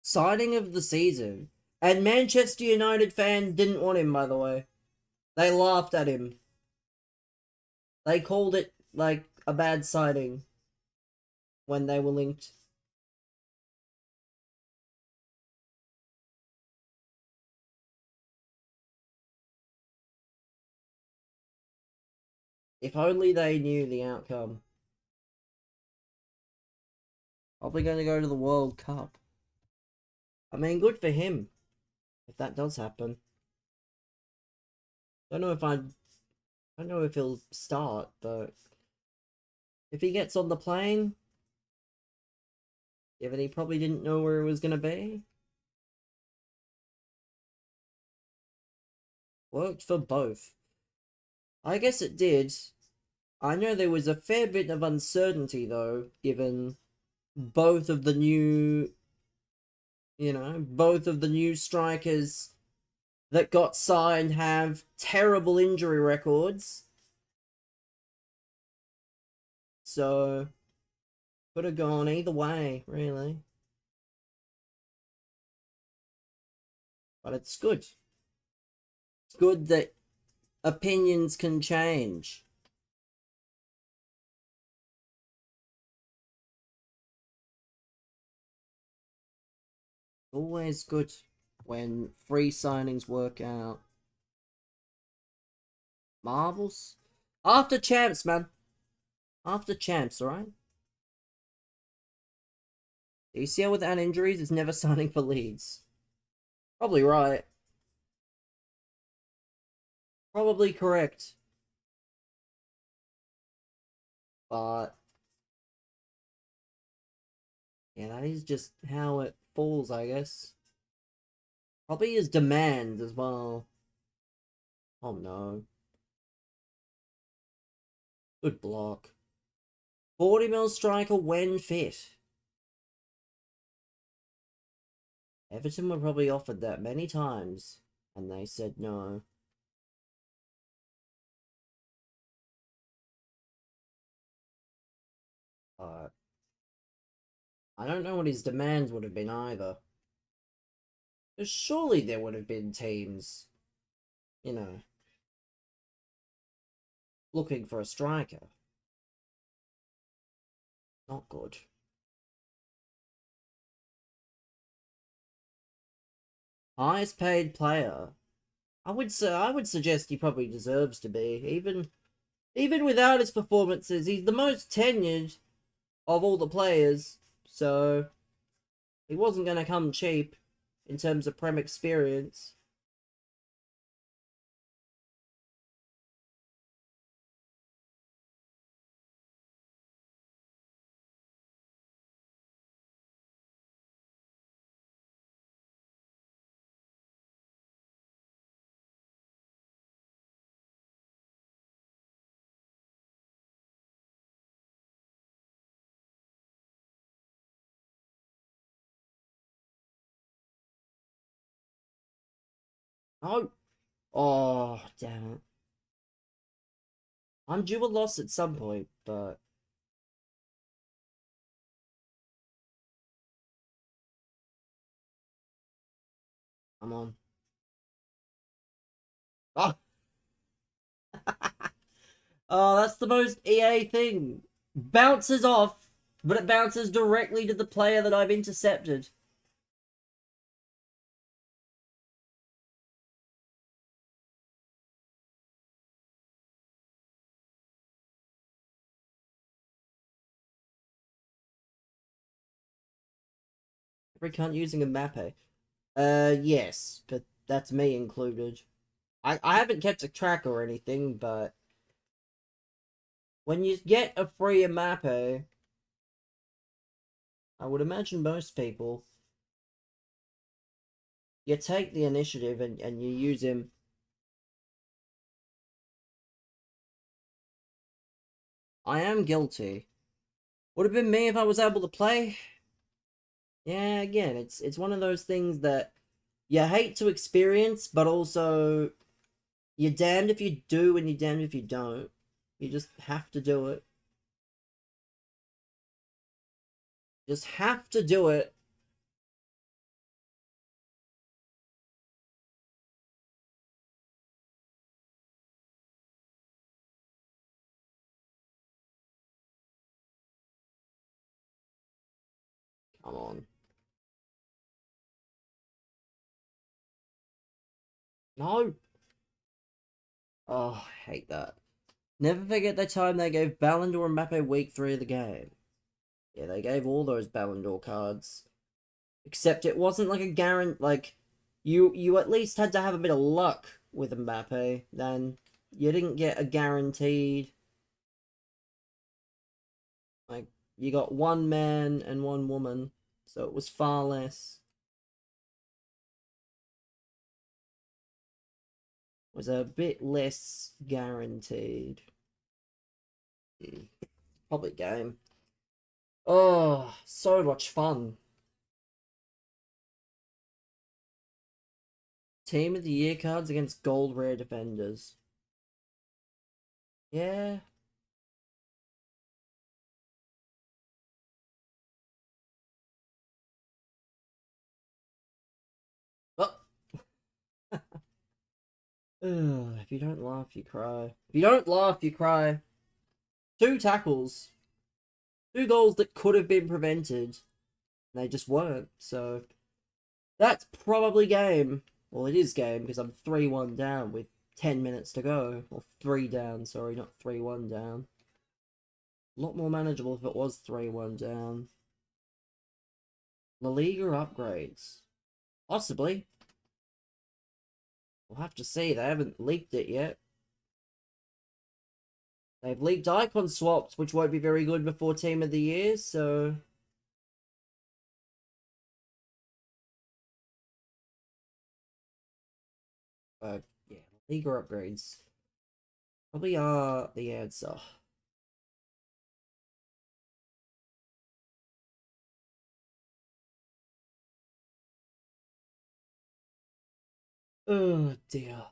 Signing of the season. And Manchester United fans didn't want him, by the way. They laughed at him. They called it, like, a bad sighting when they were linked. If only they knew the outcome. Probably going to go to the World Cup. I mean, good for him, if that does happen. I don't know if he'll start, but if he gets on the plane, given he probably didn't know where it was going to be, worked for both. I guess it did. I know there was a fair bit of uncertainty, though, given both of the new, both of the new strikers that got signed have terrible injury records. So, could have gone either way, really. But it's good. It's good that opinions can change. Always good when free signings work out. Marbles? After champs, man. After champs, alright? ACL without injuries is never signing for Leeds. Probably right. Probably correct. But yeah, that is just how it falls, I guess. Probably his demands as well. Oh no. Good block. 40 mil striker when fit. Everton were probably offered that many times, and they said no. But I don't know what his demands would have been either. But surely there would have been teams, you know, looking for a striker. Not good. Highest paid player. I would suggest he probably deserves to be. Even without his performances, he's the most tenured of all the players. So he wasn't going to come cheap in terms of Prem experience. Oh, oh, damn it. I'm due a loss at some point, but I'm on. Oh, oh, that's the most EA thing. Bounces off, but it bounces directly to the player that I've intercepted. Every cunt using a Mappe. Yes, but that's me included. I haven't kept a track or anything, but when you get a free Mappe, I would imagine most people, you take the initiative and you use him. I am guilty. Would have been me if I was able to play. Yeah, again, it's one of those things that you hate to experience, but also you're damned if you do and you're damned if you don't. You just have to do it. Just have to do it. Come on. No. Oh, I hate that. Never forget the time they gave Ballon d'Or and Mbappe week 3 of the game. Yeah, they gave all those Ballon d'Or cards. Except it wasn't like a guarantee. Like, you at least had to have a bit of luck with Mbappe. Then you didn't get a guaranteed. Like, you got one man and one woman. So it was far less. It was a bit less guaranteed. Public game. Oh, so much fun. Team of the Year cards against gold rare defenders. Yeah. Oh. Ugh, if you don't laugh, you cry. If you don't laugh, you cry. 2 tackles. 2 goals that could have been prevented. They just weren't. So that's probably game. Well, it is game because I'm 3-1 down with 10 minutes to go. Or 3 down, sorry, not 3-1 down. A lot more manageable if it was 3-1 down. La Liga upgrades. Possibly. We'll have to see. They haven't leaked it yet. They've leaked icon swaps, which won't be very good before Team of the Year, so... yeah, Liga upgrades probably are the answer. Oh, dear.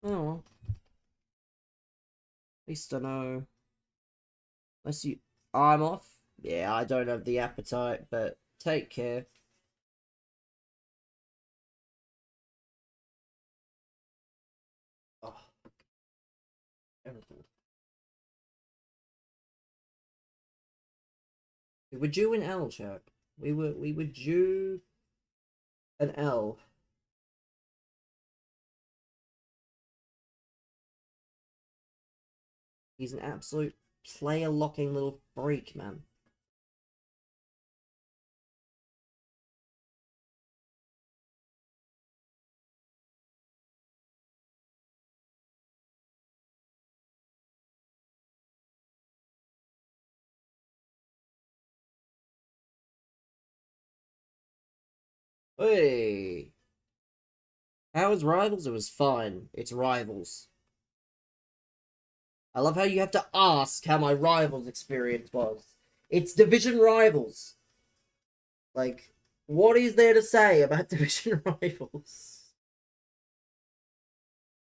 Oh, well. At least I know. Unless you... I'm off? Yeah, I don't have the appetite, but take care. Oh, terrible. We were due an L, chap. We were due an L. He's an absolute player-locking little freak, man. Hey! How was Rivals? It was fine. It's Rivals. I love how you have to ask how my Rivals experience was. It's Division Rivals. Like, what is there to say about Division Rivals?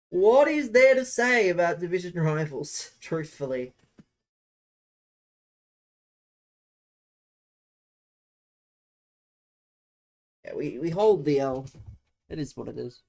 What is there to say about Division Rivals, truthfully? Yeah, we hold the L. It is what it is.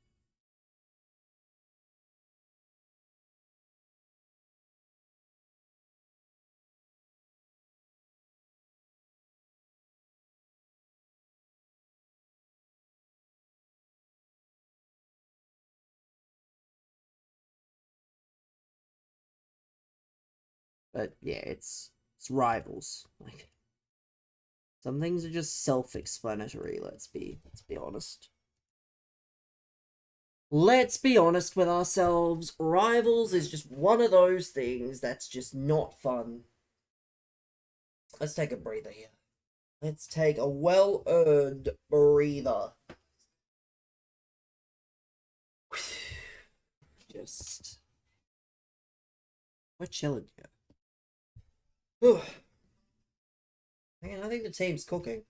But yeah, it's Rivals. Like, some things are just self-explanatory, let's be honest. Let's be honest with ourselves. Rivals is just one of those things that's just not fun. Let's take a breather here. Let's take a well-earned breather. Just... we're chilling here. Man, I think the team's cooking. If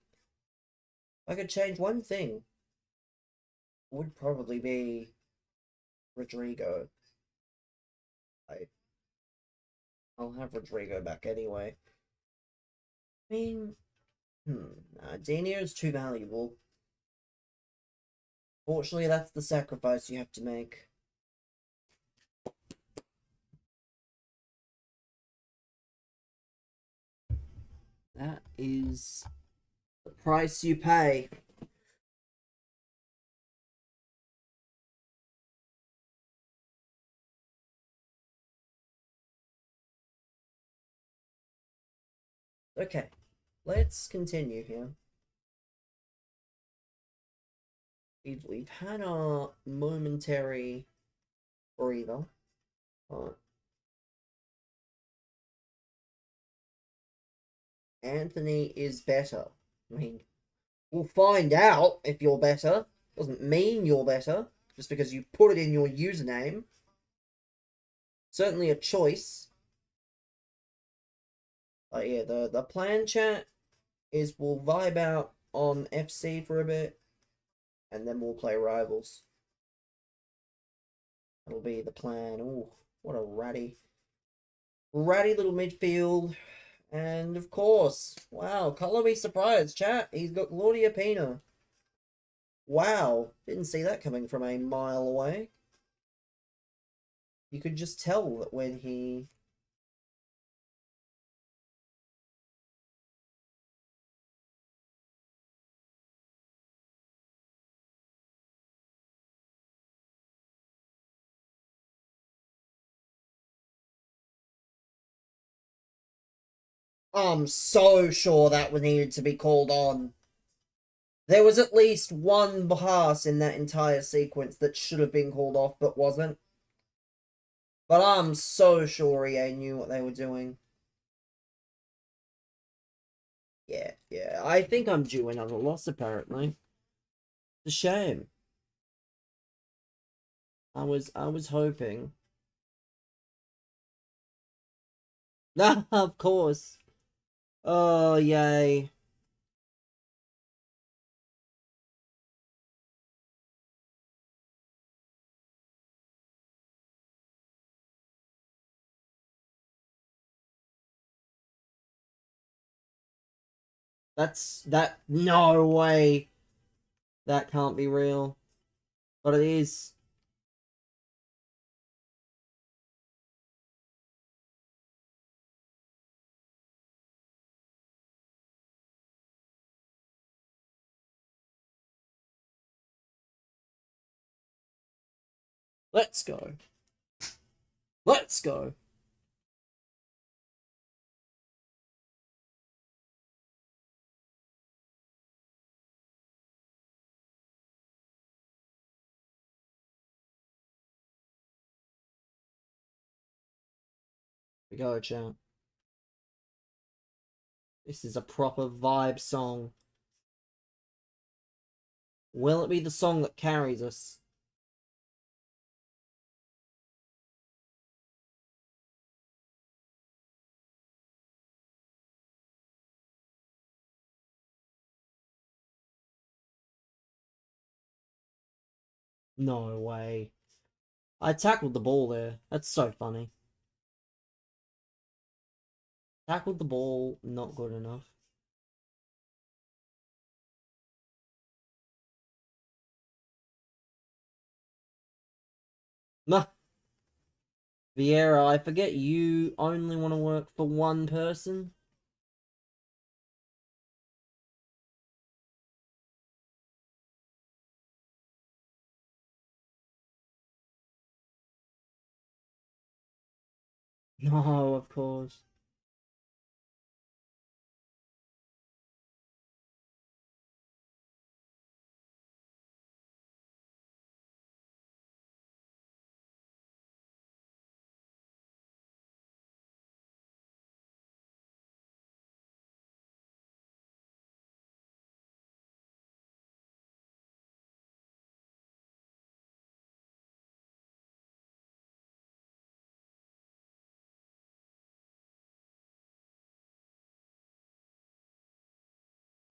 I could change one thing, it would probably be Rodrigo. I'll have Rodrigo back anyway. I mean, Dinier is too valuable. Fortunately, that's the sacrifice you have to make. That is the price you pay. Okay, let's continue here. We've had our momentary breather, but Anthony is better. I mean, we'll find out if you're better. Doesn't mean you're better just because you put it in your username. Certainly a choice. But yeah, the plan, chat, is we'll vibe out on FC for a bit, and then we'll play Rivals. That'll be the plan. Oh, what a ratty little midfield. And of course, wow, color me surprised, chat. He's got Claudia Pina. Wow, didn't see that coming from a mile away. You could just tell that when he... I'm so sure that was needed to be called on. There was at least one pass in that entire sequence that should have been called off but wasn't. But I'm so sure EA knew what they were doing. Yeah. I think I'm due another loss, apparently. It's a shame. I was hoping. Nah, of course. Oh, yay. No way. That can't be real. But it is. Let's go. Let's go. We go, champ. This is a proper vibe song. Will it be the song that carries us? No way. I tackled the ball there. That's so funny. Tackled the ball, not good enough. Nah. Vieira, I forget you only want to work for one person. No, of course.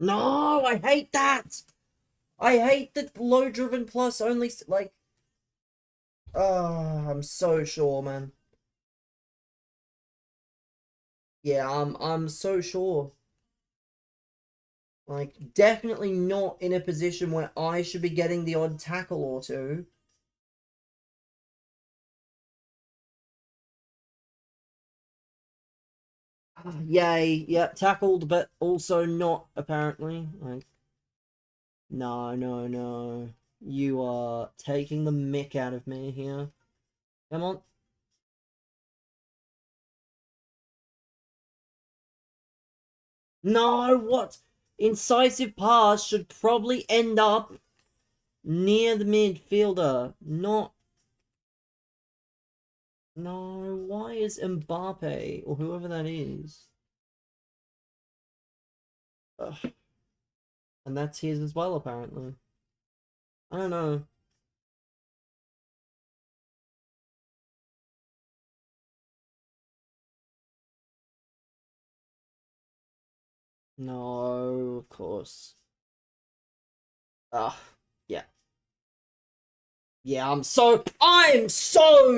No, I hate that. I hate the low driven plus only, like... Oh, I'm so sure, man. Yeah, I'm so sure. Like, definitely not in a position where I should be getting the odd tackle or two. Yay. Yep, tackled, but also not, apparently. Like, no, no, no. You are taking the mick out of me here. Come on. No, what? Incisive pass should probably end up near the midfielder. Not. No, why is Mbappe, or whoever that is? Ugh. And that's his as well, apparently. I don't know. No, of course. Ah, yeah. Yeah, I'm so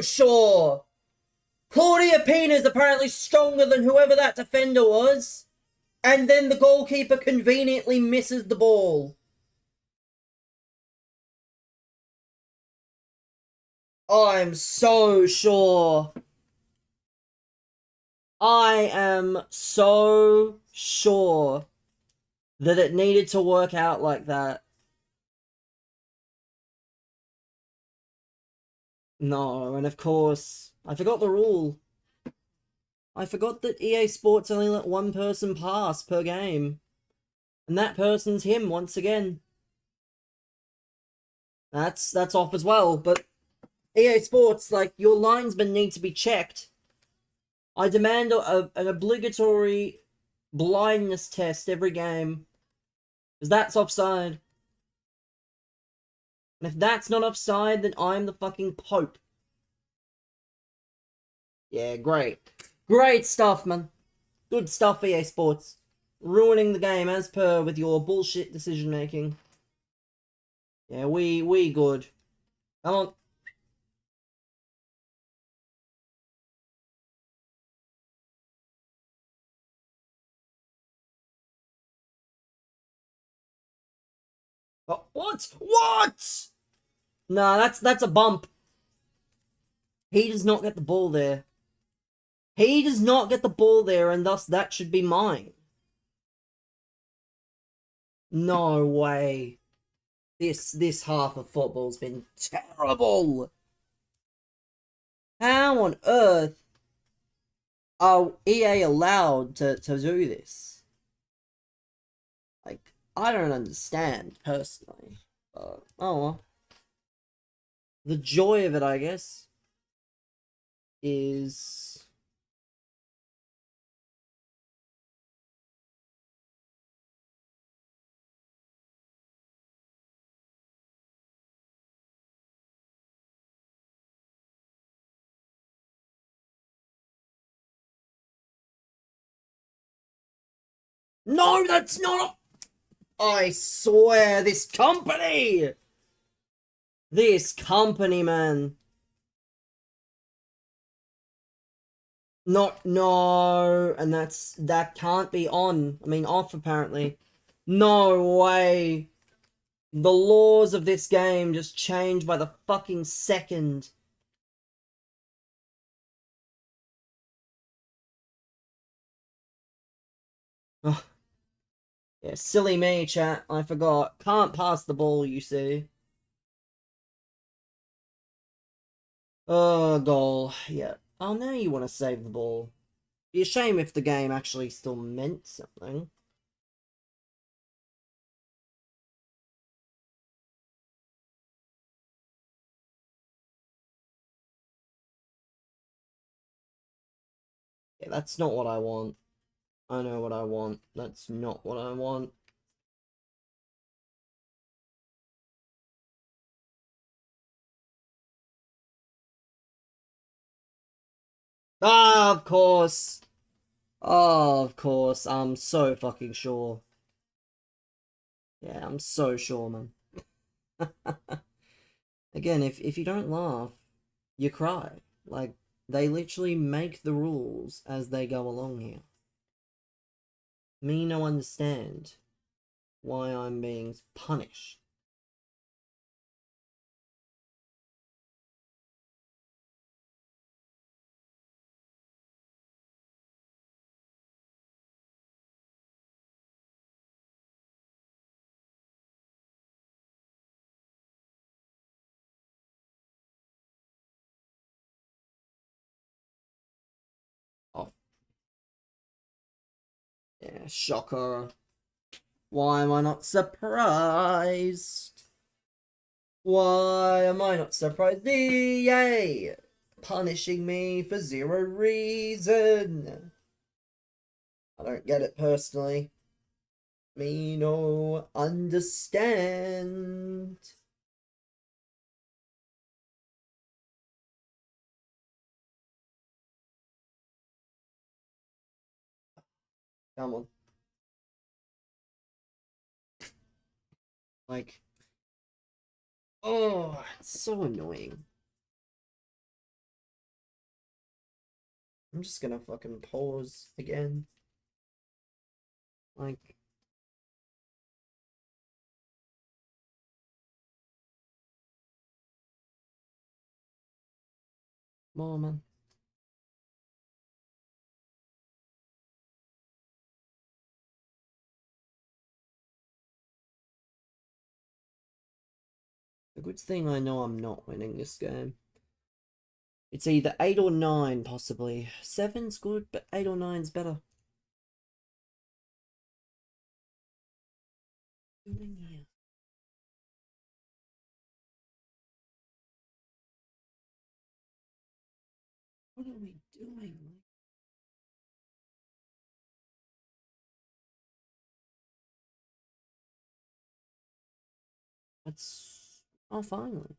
sure Claudia Pina is apparently stronger than whoever that defender was. And then the goalkeeper conveniently misses the ball. I'm so sure. I am so sure that it needed to work out like that. No, and of course, I forgot the rule. I forgot that EA Sports only let one person pass per game. And that person's him once again. That's off as well, but EA Sports, like, your linesmen need to be checked. I demand an obligatory blindness test every game. Because that's offside. And if that's not offside, then I'm the fucking Pope. Yeah, great. Great stuff, man. Good stuff, EA Sports. Ruining the game as per with your bullshit decision making. Yeah, we good. Come on. Oh, what? What? Nah, that's a bump. He does not get the ball there. He does not get the ball there, and thus that should be mine. No way. This half of football's been terrible. How on earth are EA allowed to do this? Like, I don't understand, personally. Oh well. The joy of it, I guess, is... No, that's not... I swear, this company! This company, man. Not, no, and that can't be on. I mean, off, apparently. No way. The laws of this game just change by the fucking second. Oh, yeah, silly me, chat. I forgot. Can't pass the ball, you see. Oh, goal. Yeah. Oh, now you want to save the ball. Be a shame if the game actually still meant something. Yeah, that's not what I want. I know what I want. That's not what I want. Ah, of course. Oh, of course. I'm so fucking sure. Yeah, I'm so sure, man. Again, if you don't laugh, you cry. Like, they literally make the rules as they go along here. Me no understand why I'm being punished. Shocker. Why am I not surprised? Why am I not surprised? EA punishing me for zero reason. I don't get it personally. Me no understand. Come on. Like, oh, it's so annoying. I'm just gonna fucking pause again. Like, more man. A good thing I know I'm not winning this game. It's either 8 or 9, possibly. 7's good, but 8 or 9's better. What are we doing here? What are we doing? That's... Oh, finally.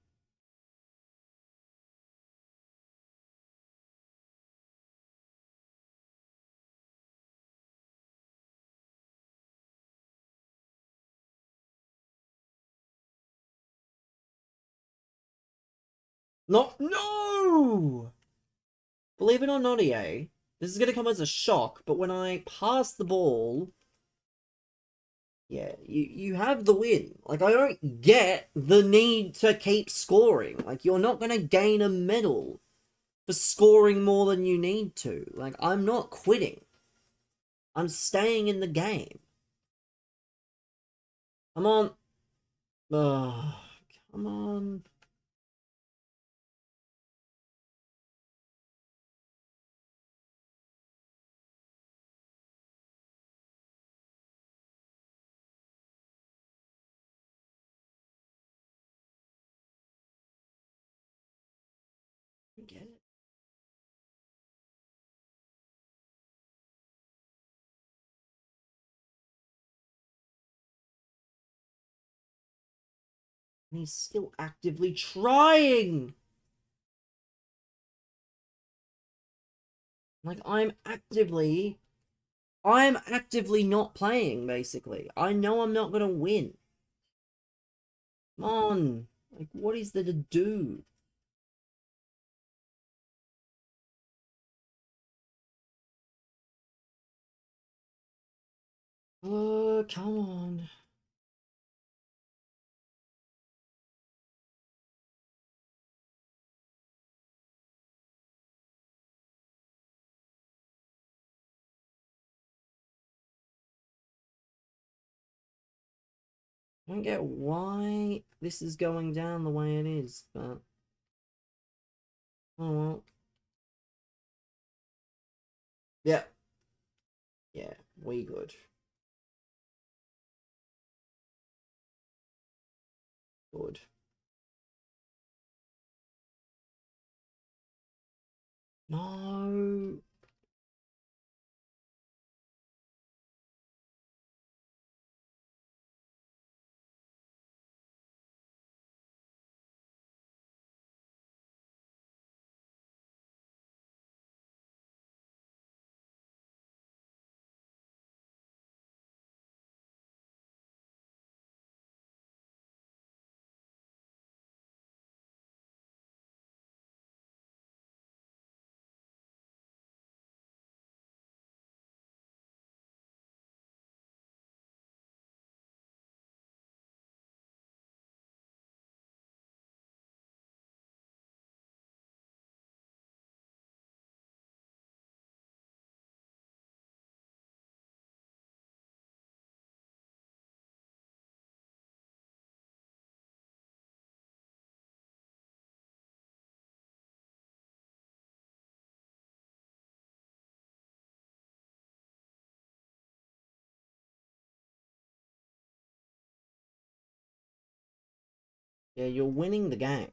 No! No! Believe it or not, EA, this is going to come as a shock, but when I pass the ball, yeah, you have the win. Like, I don't get the need to keep scoring. Like, you're not going to gain a medal for scoring more than you need to. Like, I'm not quitting. I'm staying in the game. Come on. Oh, come on. I get it. And he's still actively trying. Like, I'm actively not playing, basically. I know I'm not gonna win. Come on. Like, what is there to do? Come on. I don't get why this is going down the way it is, but... Oh well. Yeah. Yeah, we good. Good. No. Yeah, you're winning the game.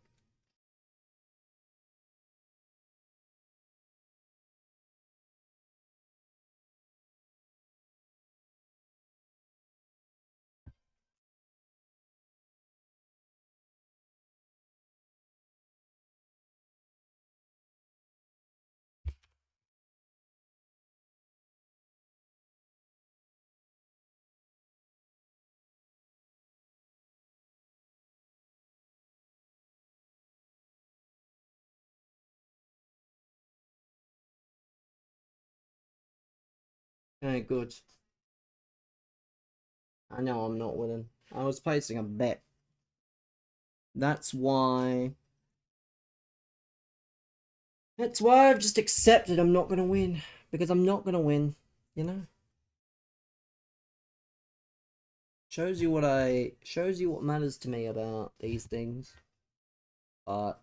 Okay, good. I know I'm not winning. I was placing a bet. That's why. That's why I've just accepted I'm not gonna win. Because I'm not gonna win. You know? Shows you what matters to me about these things. But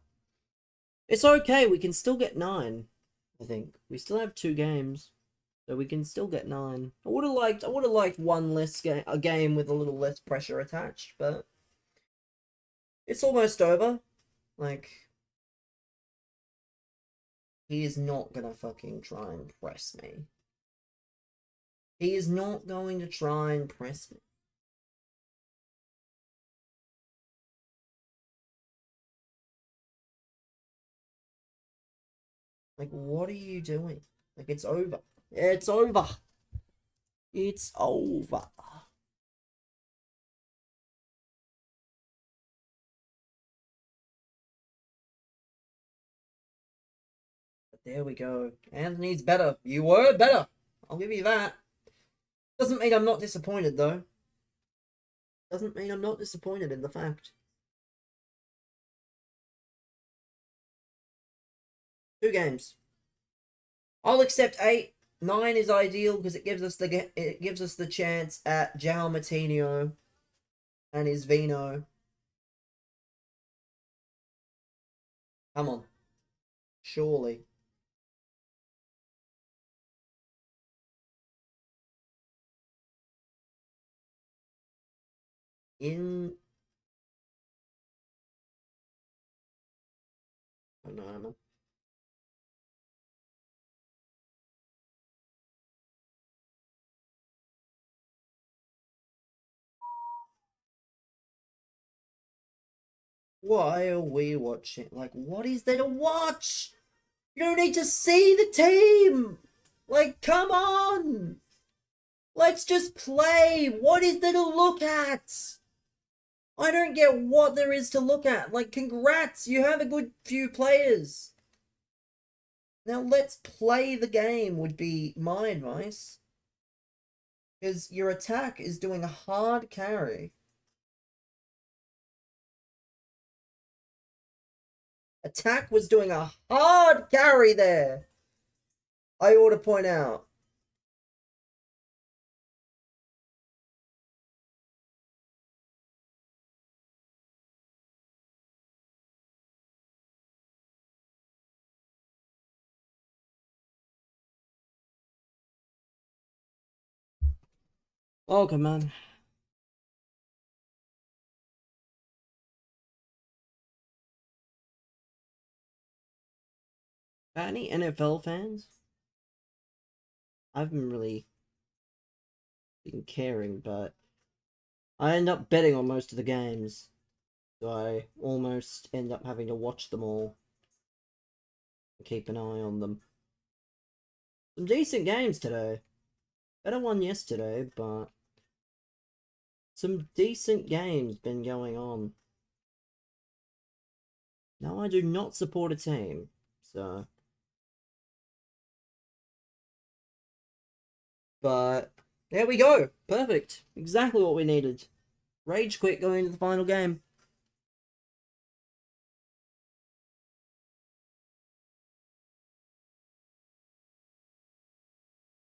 it's okay, we can still get 9. I think. We still have 2 games. So we can still get 9. I would have liked one less a game with a little less pressure attached, but it's almost over. Like, he is not gonna fucking try and press me. He is not going to try and press me. Like, what are you doing? Like, it's over. It's over. It's over. But there we go. Anthony's better. You were better. I'll give you that. Doesn't mean I'm not disappointed, though. Doesn't mean I'm not disappointed in the fact. 2 games. I'll accept 8. 9 is ideal because it gives us the chance at João Matinho and his Vino. Come on. Surely. In oh no, man. Why are we watching? Like, what is there to watch? You don't need to see the team. Like, come on. Let's just play. What is there to look at? I don't get what there is to look at. Like, congrats. You have a good few players. Now let's play the game would be my advice. Because your attack is doing a hard carry. Attack was doing a hard carry there. I ought to point out. Okay, man. Any NFL fans? I've been really been caring, but I end up betting on most of the games. So I almost end up having to watch them all. And keep an eye on them. Some decent games today. Better one yesterday, but some decent games been going on. Now I do not support a team, so but there we go. Perfect. Exactly what we needed. Rage quit going into the final game.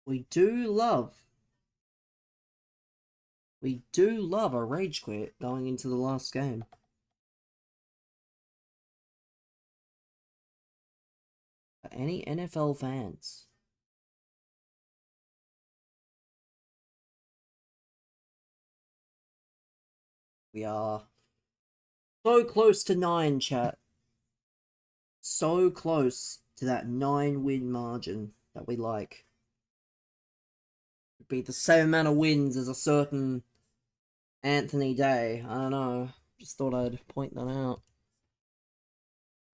We do love a rage quit going into the last game. For any NFL fans. We are So close to 9, chat. So close to that 9-win margin that we like. It'd be the same amount of wins as a certain Anthony Day. I don't know. Just thought I'd point that out.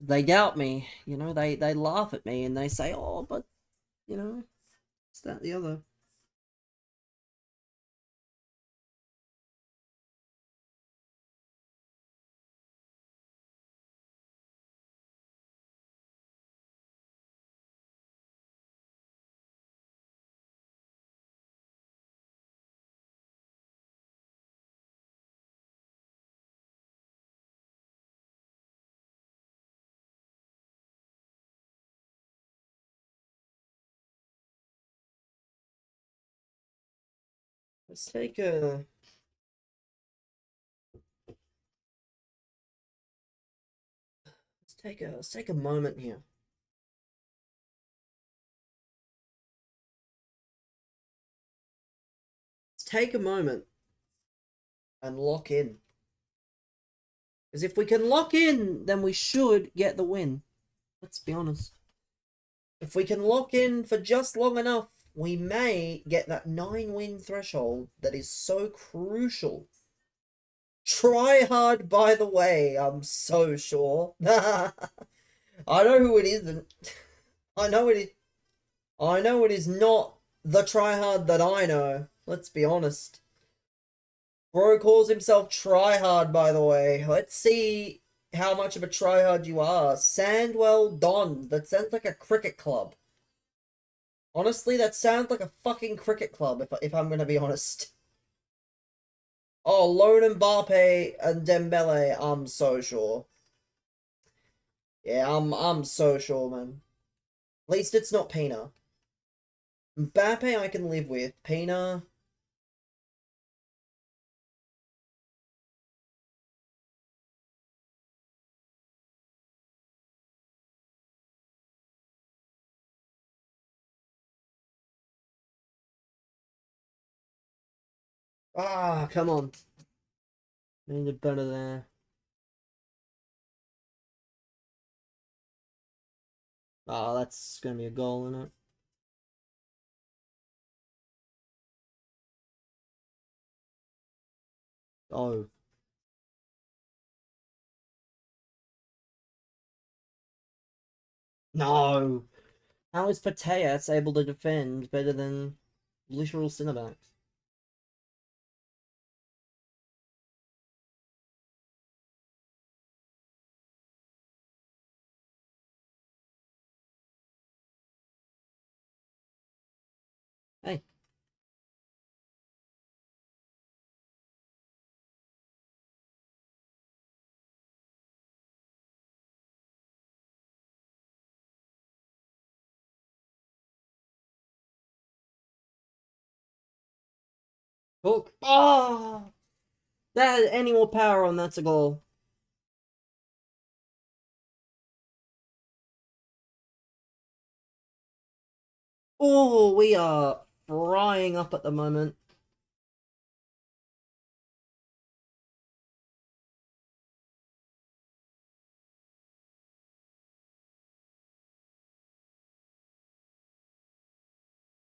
They doubt me, you know, they laugh at me and they say, oh, but, you know, it's that the other. Let's take a let's take a moment here. Let's take a moment and lock in. Because if we can lock in, then we should get the win. Let's be honest. If we can lock in for just long enough, we may get that 9-win threshold that is so crucial. Try hard, by the way, I'm so sure. I know who it isn't. I know it is. I know it is not the tryhard that I know. Let's be honest. Bro calls himself tryhard, by the way. Let's see how much of a tryhard you are. Sandwell Don. That sounds like a cricket club. Honestly, that sounds like a fucking cricket club, if I'm gonna be honest. Oh, Lone Mbappe and Dembele, I'm so sure. Yeah, I'm so sure, man. At least it's not Pina. Mbappe I can live with. Pina... Ah, come on. Need a better there. Oh, that's gonna be a goal, isn't it? Oh. No! How is Pateas able to defend better than literal Cinnabacks? Hey. Hook. Ah! That any more power on that's a goal. Oh, we are frying up at the moment.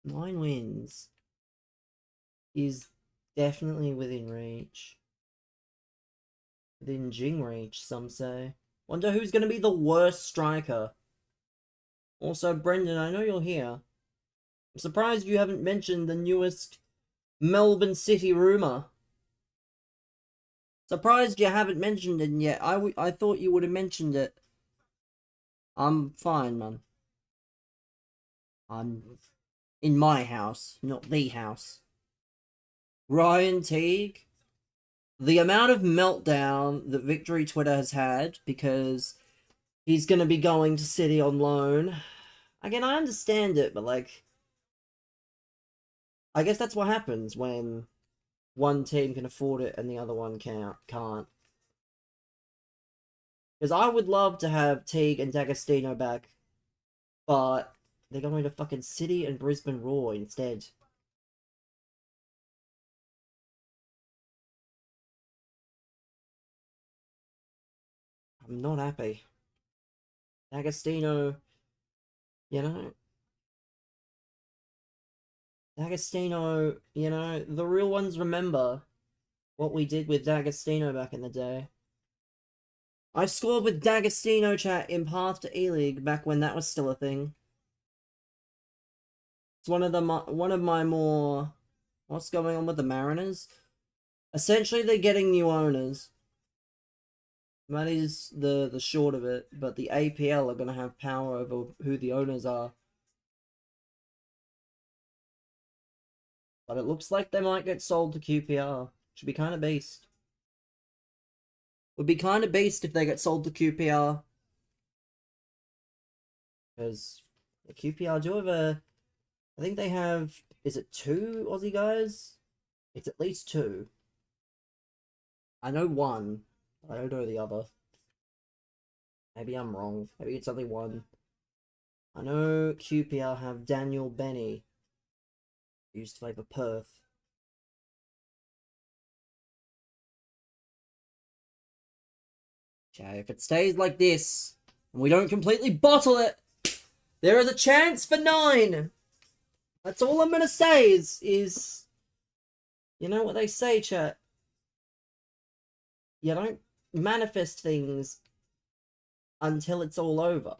Nine wins is definitely within reach. Within Jing reach, some say. Wonder who's going to be the worst striker. Also, Brendan, I know you're here. I'm surprised you haven't mentioned the newest Melbourne City rumour. Surprised you haven't mentioned it yet. I thought you would have mentioned it. I'm fine, man. I'm in my house, not the house. Ryan Teague. The amount of meltdown that Victory Twitter has had because he's going to be going to City on loan. Again, I understand it, but like, I guess that's what happens when one team can afford it and the other one can't. Because I would love to have Teague and D'Agostino back, but they're going to fucking City and Brisbane Roar instead. I'm not happy. D'Agostino, you know, D'Agostino, you know, the real ones remember what we did with D'Agostino back in the day. I scored with D'Agostino, chat, in Path to E-League back when that was still a thing. It's one of my more... What's going on with the Mariners? Essentially, they're getting new owners. That is the short of it, but the APL are going to have power over who the owners are. But it looks like they might get sold to QPR. Should be kind of beast. Would be kind of beast if they get sold to QPR. Because the QPR do have a... I think they have... Is it 2 Aussie guys? It's at least 2. I know one. I don't know the other. Maybe I'm wrong. Maybe it's only one. I know QPR have Daniel Benny. Who used to play for Perth. Okay, if it stays like this, and we don't completely bottle it, there is a chance for 9. That's all I'm gonna say is you know what they say, chat? You don't manifest things until it's all over.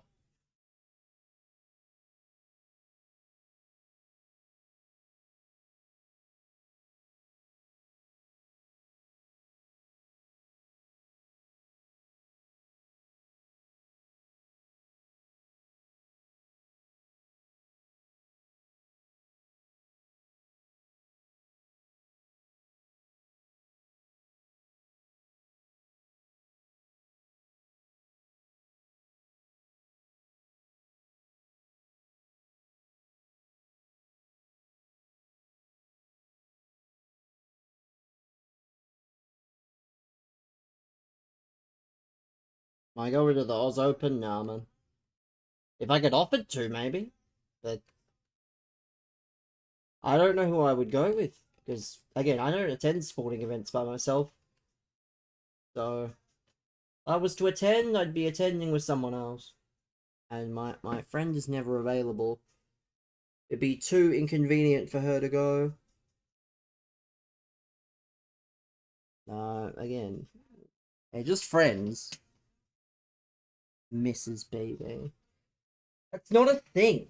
I go rid of the Oz Open? Nah, man. If I get offered to, maybe. But I don't know who I would go with. Because, again, I don't attend sporting events by myself. So, if I was to attend, I'd be attending with someone else. And my friend is never available. It'd be too inconvenient for her to go. Again, they're just friends. Mrs. Baby. That's not a thing.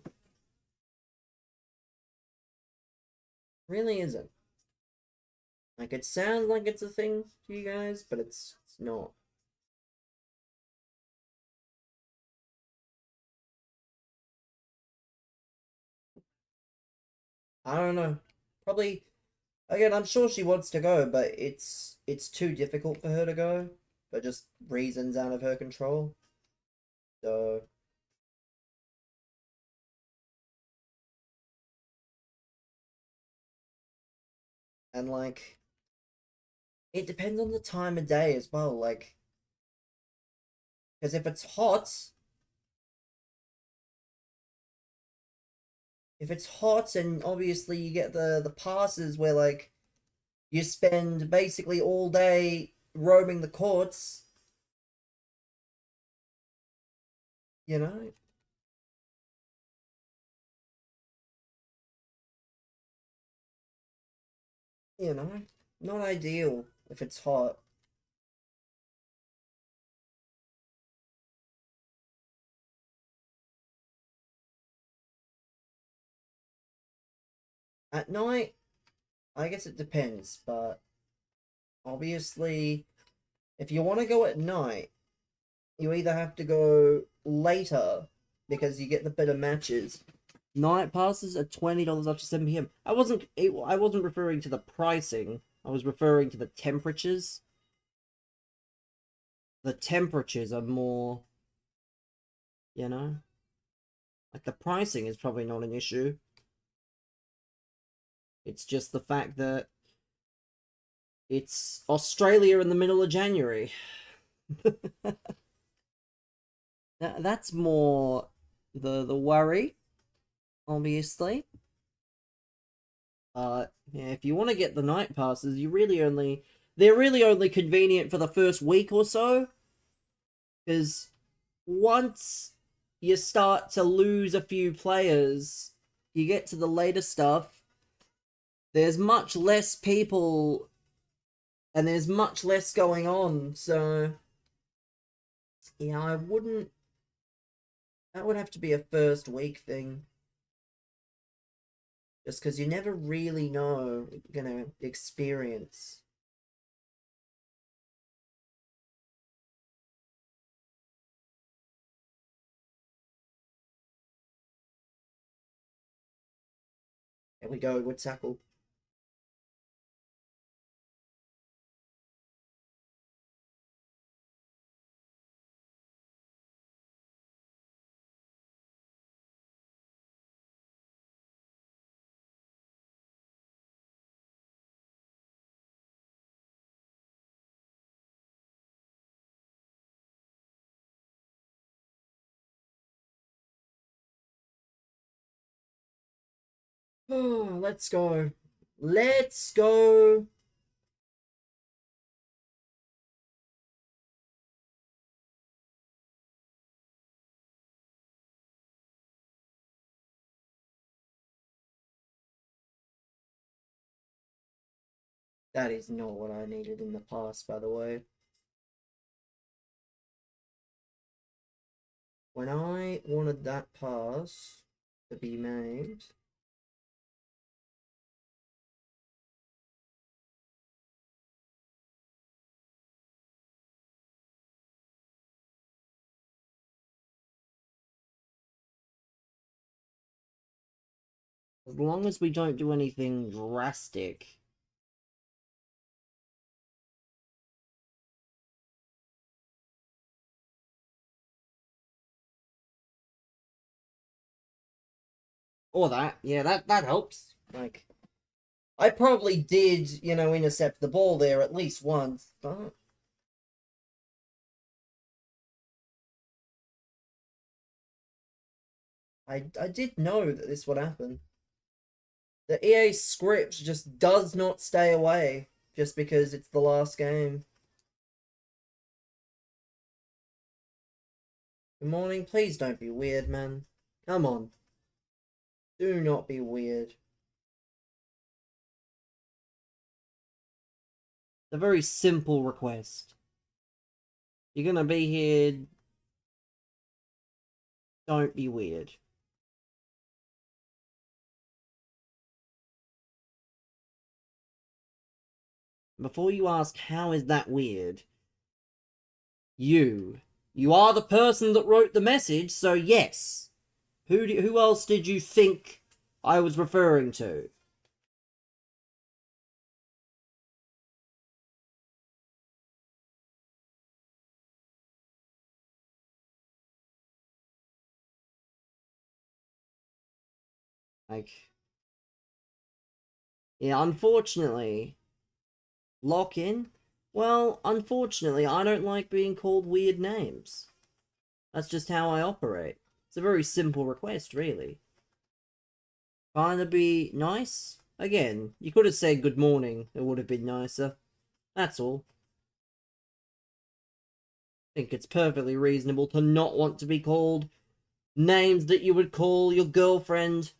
Really isn't. Like, it sounds like it's a thing to you guys, but it's not. I don't know. Probably, again, I'm sure she wants to go, but it's too difficult for her to go, for just reasons out of her control. So, and like, it depends on the time of day as well, like, because if it's hot and obviously you get the passes where like you spend basically all day roaming the courts, you know, not ideal if it's hot. At night, I guess it depends, but obviously, if you want to go at night, you either have to go later because you get the better matches. Night passes are $20 after 7 p.m. I wasn't referring to the pricing. I was referring to the temperatures. The temperatures are more, you know, like the pricing is probably not an issue. It's just the fact that it's Australia in the middle of January. That's more the worry, obviously. Yeah, if you want to get the night passes, they're really only convenient for the first week or so. Because once you start to lose a few players, you get to the later stuff, there's much less people and there's much less going on. So, yeah, I wouldn't. That would have to be a first week thing. Just because you never really know what you're going to experience. There we go, good tackle. Oh, let's go. Let's go. That is not what I needed in the past, by the way. When I wanted that pass to be made, as long as we don't do anything drastic. Or that, yeah, that helps. Like, I probably did, intercept the ball there at least once, but I did know that this would happen. The EA script just does not stay away just because it's the last game. Good morning, please don't be weird, man. Come on. Do not be weird. It's a very simple request. You're gonna be here. Don't be weird. Before you ask how is that weird, you are the person that wrote the message, so yes. Who else did you think I was referring to? Like, yeah, unfortunately, lock in. Well, unfortunately, I don't like being called weird names. That's just how I operate. It's a very simple request, really. Trying to be nice? Again, you could have said good morning, it would have been nicer. That's all. I think it's perfectly reasonable to not want to be called names that you would call your girlfriend.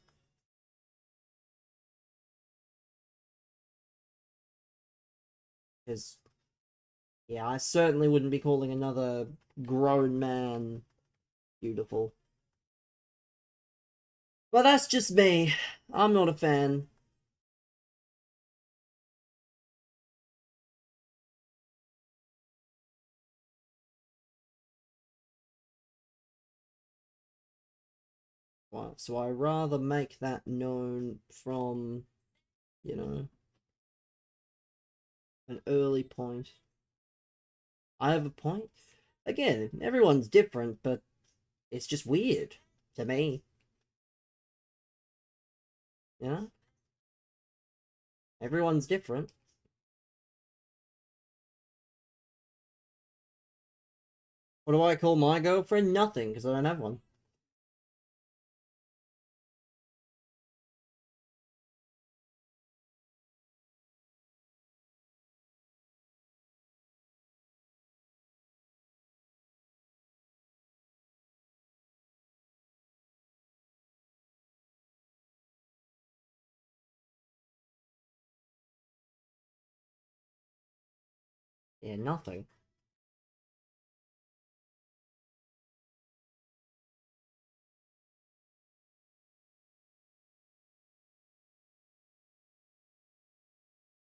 Because, yeah, I certainly wouldn't be calling another grown man beautiful. But that's just me. I'm not a fan. Well, so I rather make that known from, an early point. I have a point. Again, everyone's different, but it's just weird to me. You know? Everyone's different. What do I call my girlfriend? Nothing, because I don't have one. Yeah, nothing.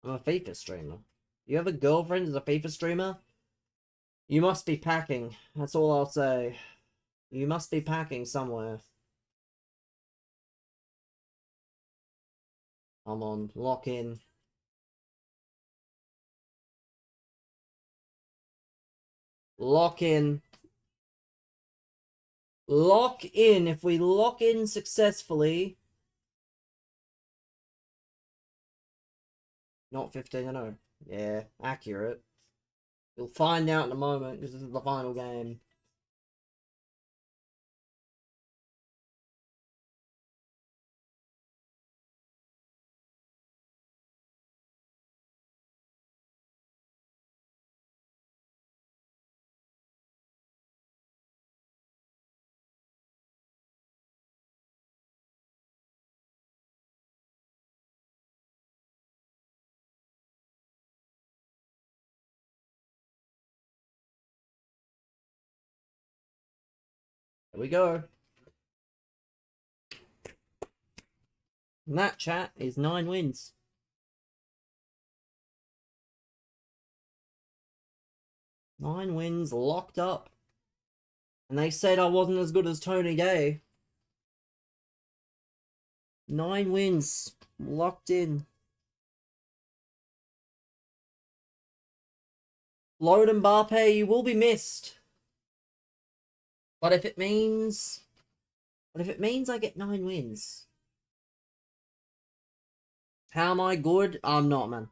I'm a FIFA streamer. You have a girlfriend as a FIFA streamer? You must be packing. That's all I'll say. You must be packing somewhere. Come on, lock in. Lock in. Lock in. If we lock in successfully... Not 15-0. Yeah, accurate. You'll find out in a moment, because this is the final game. There we go. And that, chat, is 9 wins. 9 wins, locked up. And they said I wasn't as good as Tony Gay. 9 wins, locked in. Load Mbappe, you will be missed. But if it means I get 9 wins, how am I good? I'm not, man.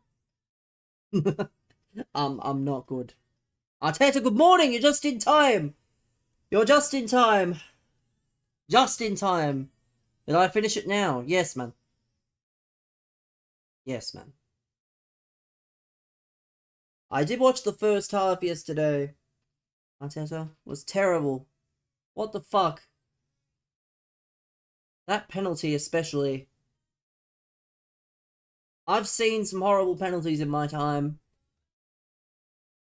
I'm not good. Arteta, good morning. You're just in time. You're just in time. Just in time. Did I finish it now? Yes, man. Yes, man. I did watch the first half yesterday. Arteta was terrible. What the fuck? That penalty especially. I've seen some horrible penalties in my time.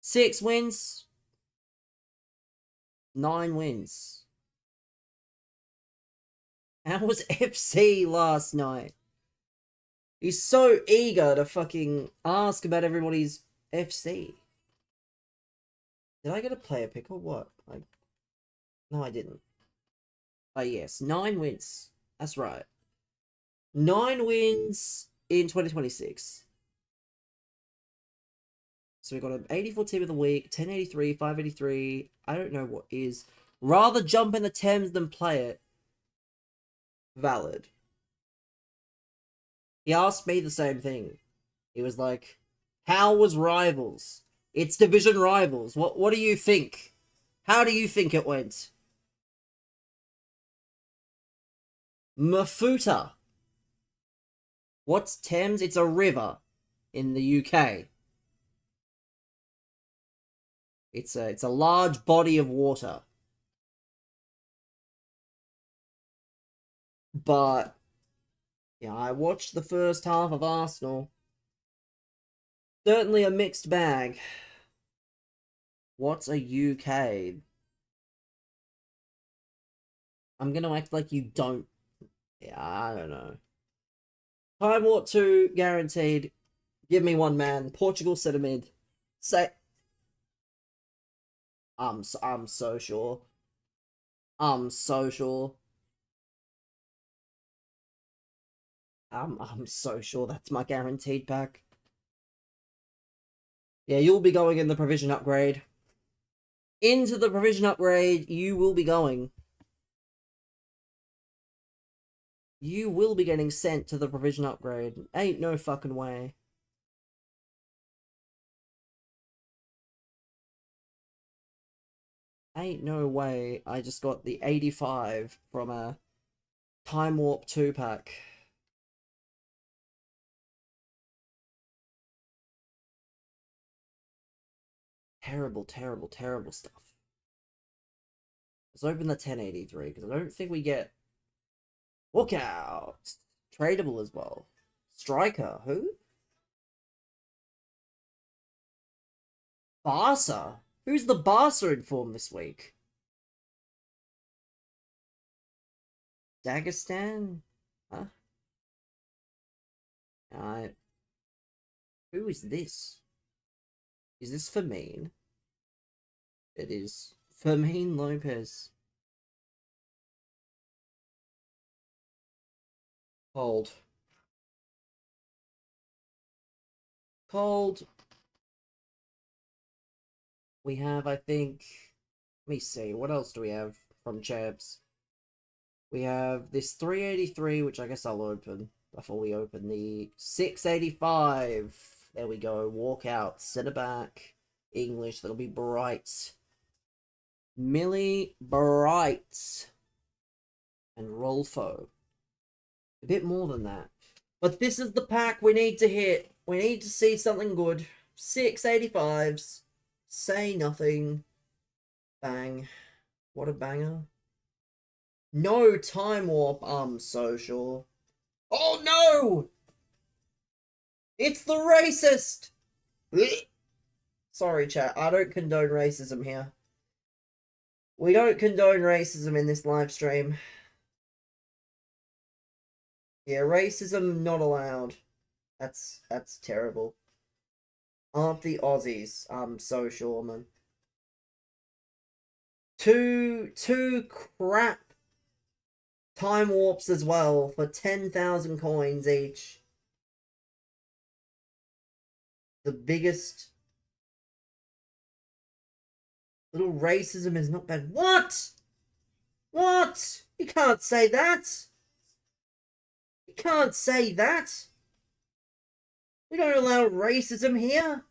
6 wins. 9 wins. How was FC last night? He's so eager to fucking ask about everybody's FC. Did I get a player pick or what? No, I didn't. Oh, yes. 9 wins. That's right. 9 wins in 2026. So we got an 84 team of the week, 1083, 583. I don't know what is. Rather jump in the Thames than play it. Valid. He asked me the same thing. He was like, how was Rivals? It's division rivals. What do you think? How do you think it went? Mafuta. What's Thames? It's a river in the UK. It's a large body of water. But yeah, I watched the first half of Arsenal. Certainly a mixed bag. What's a UK? I'm gonna act like you don't. Yeah, I don't know. Time Warp 2 guaranteed. Give me one man. Portugal centre mid. Say. I'm so sure. I'm so sure. I'm so sure that's my guaranteed pack. Yeah, you'll be going in the provision upgrade. Into the provision upgrade, you will be going. You will be getting sent to the provision upgrade. Ain't no fucking way. Ain't no way I just got the 85 from a Time Warp 2 pack. Terrible, terrible, terrible stuff. Let's open the 1083 because I don't think we get Lookout. Tradable as well. Striker, who? Barca? Who's the Barca in form this week? Dagestan? Huh? Who is this? Is this Firmine? It is. Firmine Lopez. Cold. Cold. We have, I think... Let me see. What else do we have from Champs? We have this 383, which I guess I'll open before we open the 685. There we go. Walkout. Centre back. English. That'll be Bright. Millie Bright. And Rolfo. A bit more than that. But this is the pack we need to hit. We need to see something good. 685s. Say nothing. Bang. What a banger. No time warp. I'm so sure. Oh no! It's the racist! Sorry, chat. I don't condone racism here. We don't condone racism in this live stream. Yeah, racism not allowed. That's terrible. Aren't the Aussies? I'm so sure, man. Two crap time warps as well for 10,000 coins each. The biggest... Little racism is not bad. What? What? You can't say that. You can't say that. We don't allow racism here.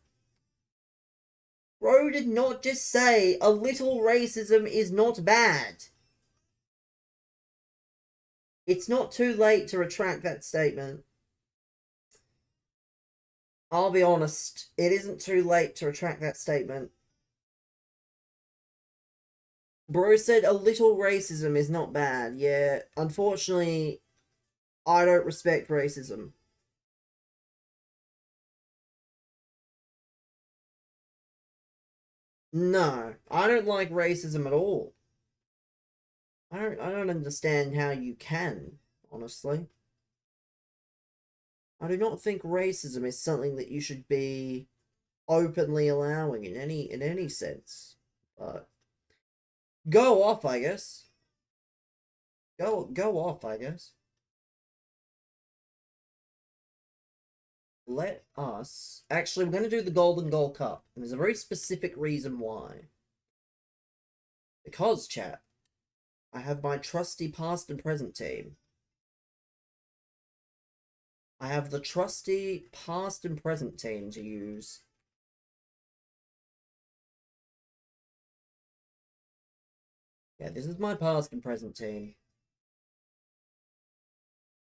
Bro did not just say a little racism is not bad. It's not too late to retract that statement. I'll be honest, it isn't too late to retract that statement. Bro said a little racism is not bad. Yeah, unfortunately, I don't respect racism. No, I don't like racism at all. I don't understand how you can, honestly. I do not think racism is something that you should be openly allowing in any sense. But go off, I guess. Go off, I guess. Let us... Actually, we're going to do the Golden Goal Cup. And there's a very specific reason why. Because, chat, I have my trusty past and present team. I have the trusty past and present team to use. Yeah, this is my past and present team.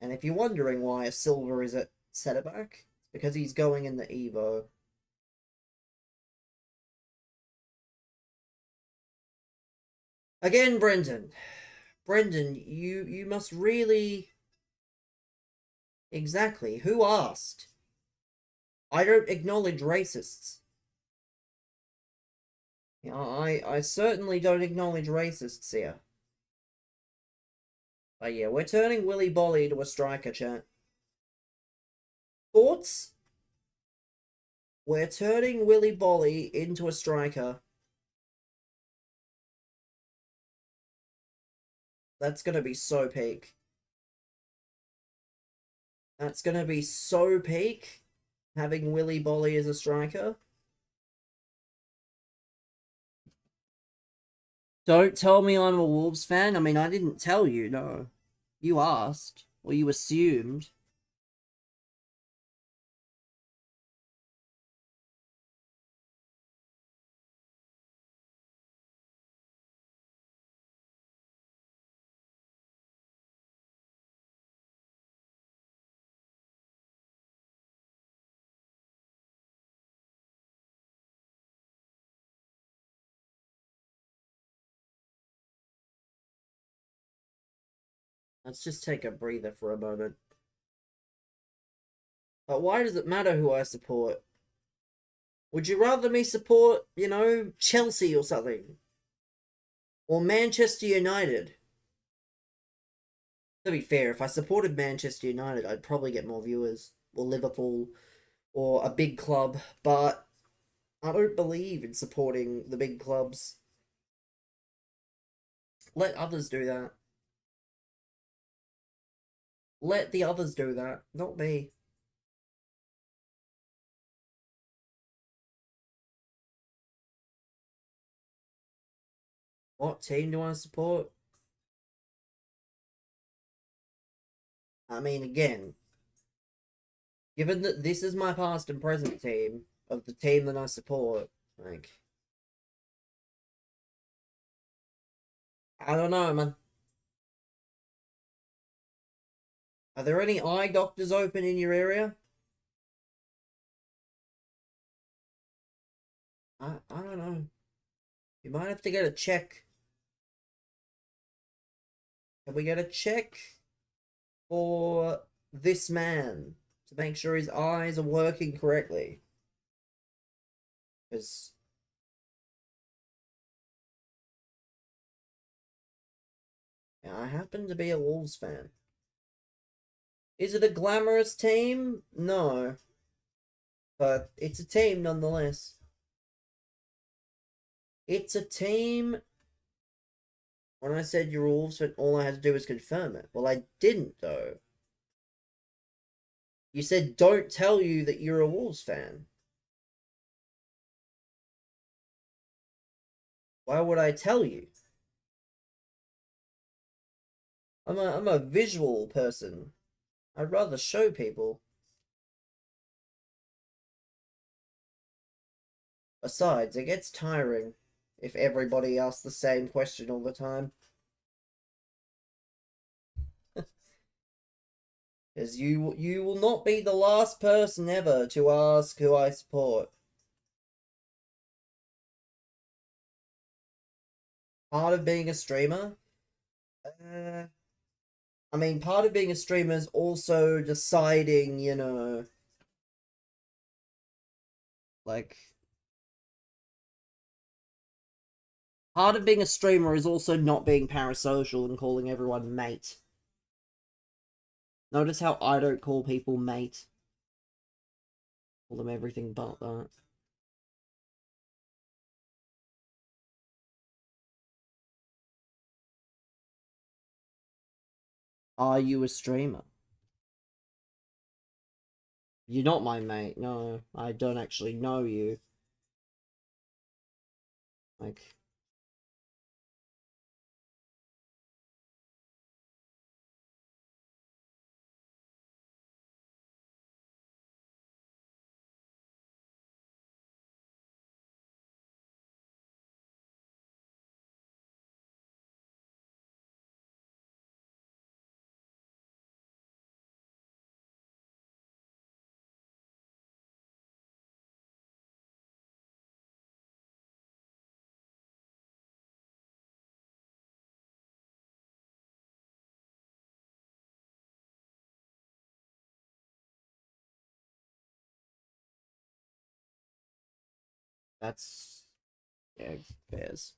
And if you're wondering why a silver is at centre-back, it's because he's going in the Evo. Again, Brendan. Brendan, you must really... Exactly. Who asked? I don't acknowledge racists. I certainly don't acknowledge racists here. But yeah, we're turning Willy Bolly to a striker, chat. Thoughts? We're turning Willy Bolly into a striker. That's gonna be so peak. That's gonna be so peak, having Willy Bolly as a striker. Don't tell me I'm a Wolves fan. I mean, I didn't tell you, no. You asked, or you assumed. Let's just take a breather for a moment. But why does it matter who I support? Would you rather me support, Chelsea or something? Or Manchester United? To be fair, if I supported Manchester United, I'd probably get more viewers. Or Liverpool. Or a big club. But I don't believe in supporting the big clubs. Let others do that. Let the others do that, not me. What team do I support? I mean, again, given that this is my past and present team of the team that I support, like, I don't know, man. Are there any eye doctors open in your area? I don't know. You might have to get a check. Can we get a check for this man to make sure his eyes are working correctly? Because I happen to be a Wolves fan. Is it a glamorous team? No. But it's a team nonetheless. It's a team. When I said you're Wolves, but all I had to do was confirm it. Well, I didn't, though. You said don't tell you that you're a Wolves fan. Why would I tell you? I'm a visual person. I'd rather show people. Besides, it gets tiring if everybody asks the same question all the time. Because you will not be the last person ever to ask who I support. Part of being a streamer? I mean, part of being a streamer is also deciding, like, part of being a streamer is also not being parasocial and calling everyone mate. Notice how I don't call people mate. Call them everything but that. Are you a streamer? You're not my mate. No, I don't actually know you. Like, that's... yeah, fairs.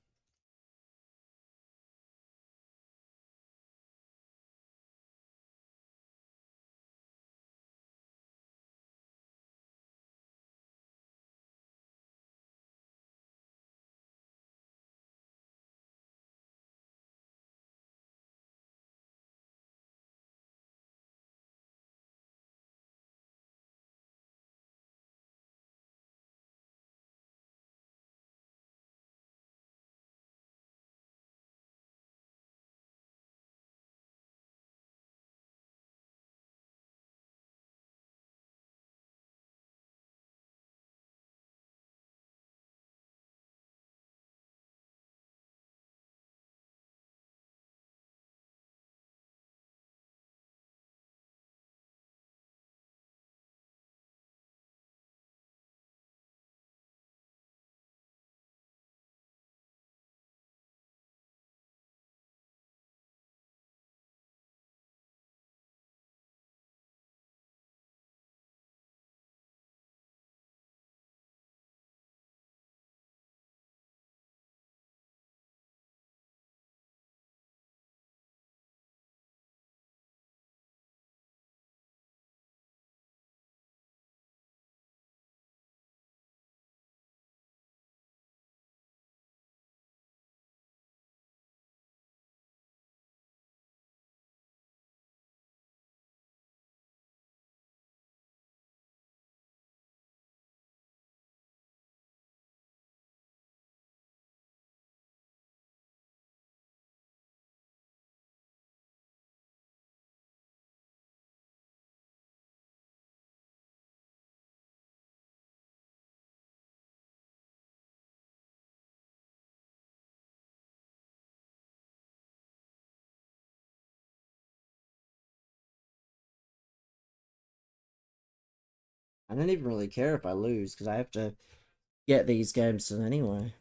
I don't even really care if I lose, because I have to get these games anyway.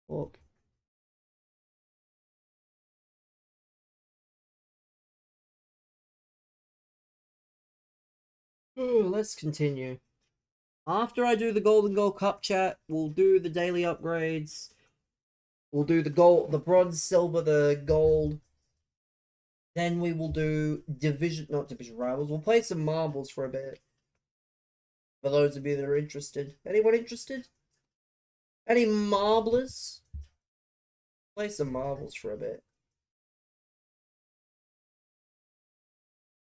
Look. Ooh, let's continue. After I do the Golden Goal Cup chat, we'll do the daily upgrades. We'll do the gold, the bronze, silver, the gold. Then we will do not division rivals. We'll play some marbles for a bit. For those of you that are interested. Anyone interested? Any marblers? Play some marbles for a bit.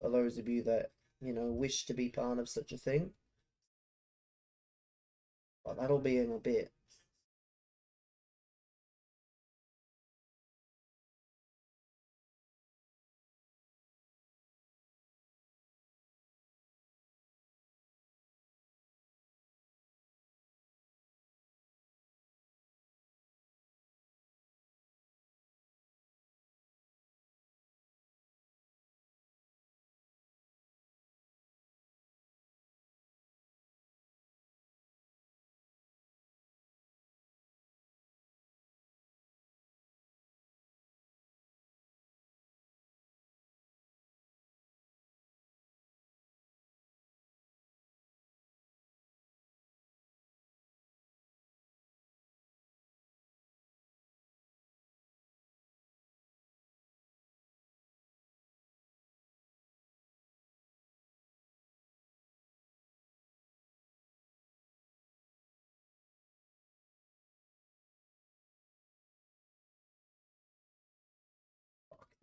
For those of you that, wish to be part of such a thing. But that'll be in a bit.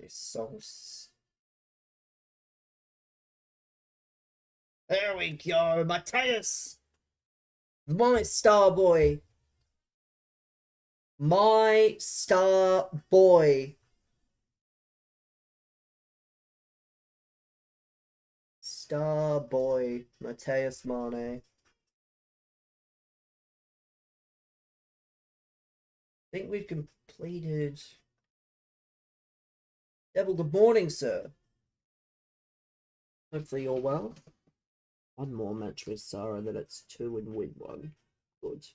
This song's... There we go, Mateus! My star boy. My star boy. Star boy, Mateus Mane. I think we've completed... Devil, good morning, sir. Hopefully you're well. One more match with Sarah, then it's 2 and win 1. Good.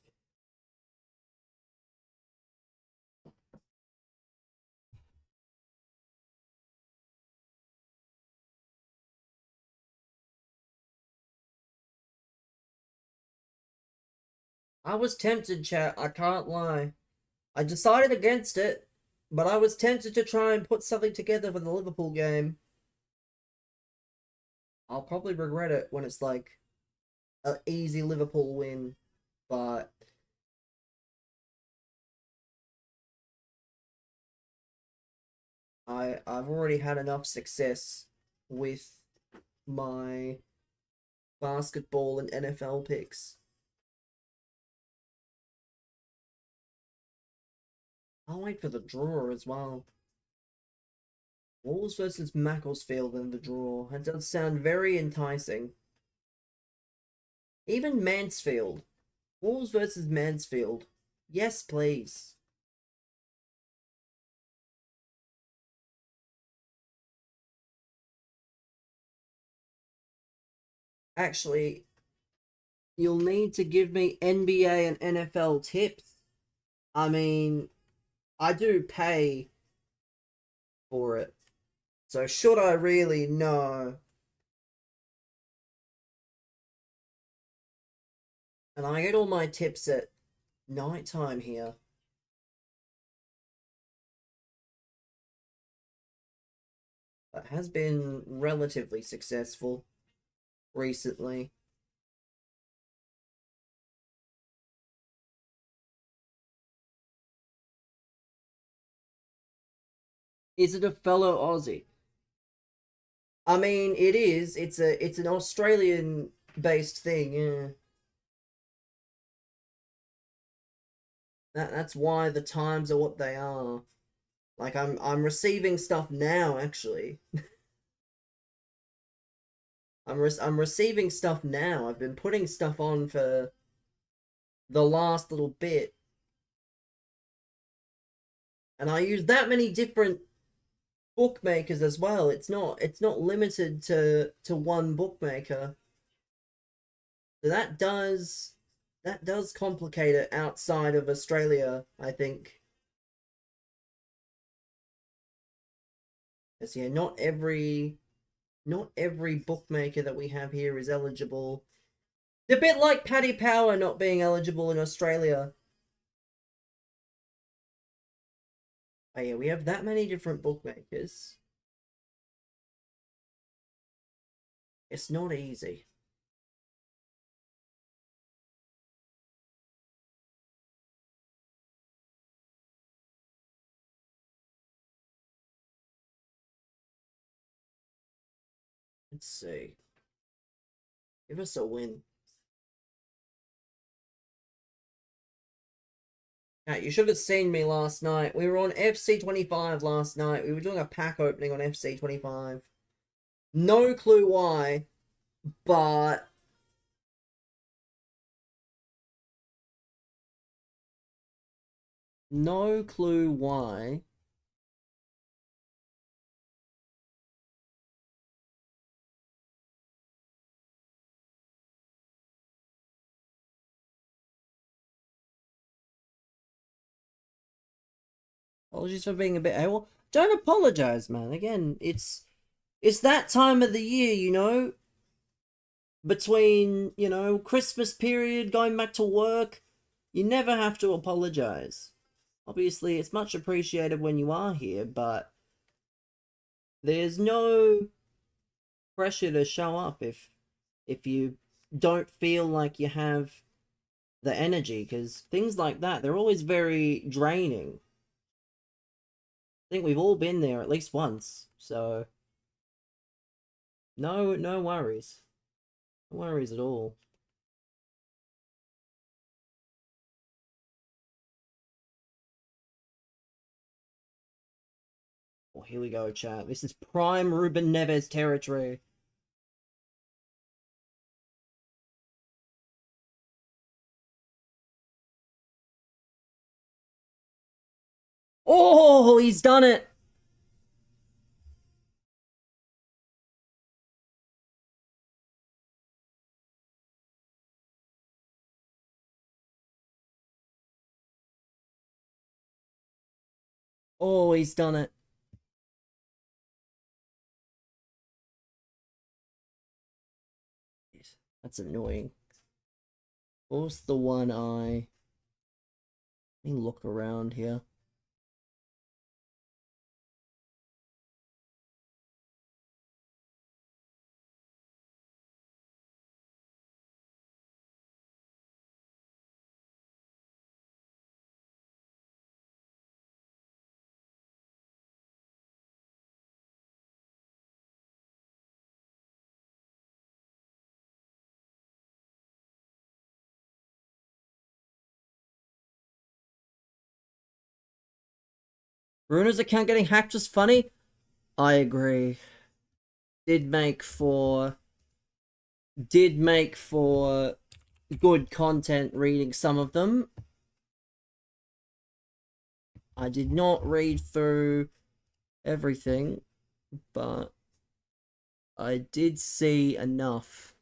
I was tempted, chat. I can't lie. I decided against it, but I was tempted to try and put something together for the Liverpool game. I'll probably regret it when it's like an easy Liverpool win, but I've already had enough success with my basketball and NFL picks. I'll wait for the draw as well. Wolves versus Macclesfield in the draw. That does sound very enticing. Even Mansfield. Wolves versus Mansfield. Yes, please. Actually, you'll need to give me NBA and NFL tips. I mean, I do pay for it. So should I really know? And I get all my tips at night time here. That has been relatively successful recently. Is it a fellow Aussie? I mean, it is. It's an Australian based thing, yeah. That's why the times are what they are. Like I'm receiving stuff now actually. I'm receiving stuff now. I've been putting stuff on for the last little bit. And I use that many different bookmakers as well. It's not limited to one bookmaker. So that does complicate it outside of Australia, I think. Because yeah, not every bookmaker that we have here is eligible. It's a bit like Paddy Power not being eligible in Australia. Oh yeah, we have that many different bookmakers. It's not easy. Let's see. Give us a win. Now, you should have seen me last night. We were on FC25 last night. We were doing a pack opening on FC25. No clue why, but no clue why. Apologies for being a bit AWOL. Don't apologize, man. Again, it's that time of the year, between, Christmas period, going back to work. You never have to apologize. Obviously, it's much appreciated when you are here, but there's no pressure to show up if you don't feel like you have the energy, because things like that, they're always very draining. I think we've all been there at least once, so no worries. No worries at all. Oh, here we go, chat. This is prime Ruben Neves territory. Oh, he's done it. Oh, he's done it. That's annoying. What's the one eye? Let me look around here. Bruno's account getting hacked was funny. I agree. Did make for good content reading some of them. I did not read through everything, but I did see enough.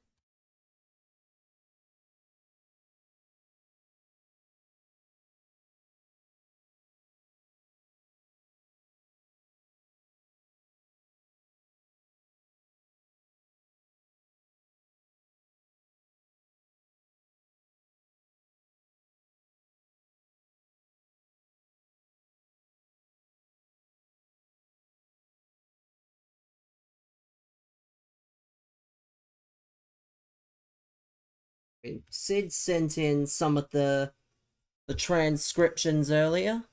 Sid sent in some of the transcriptions earlier,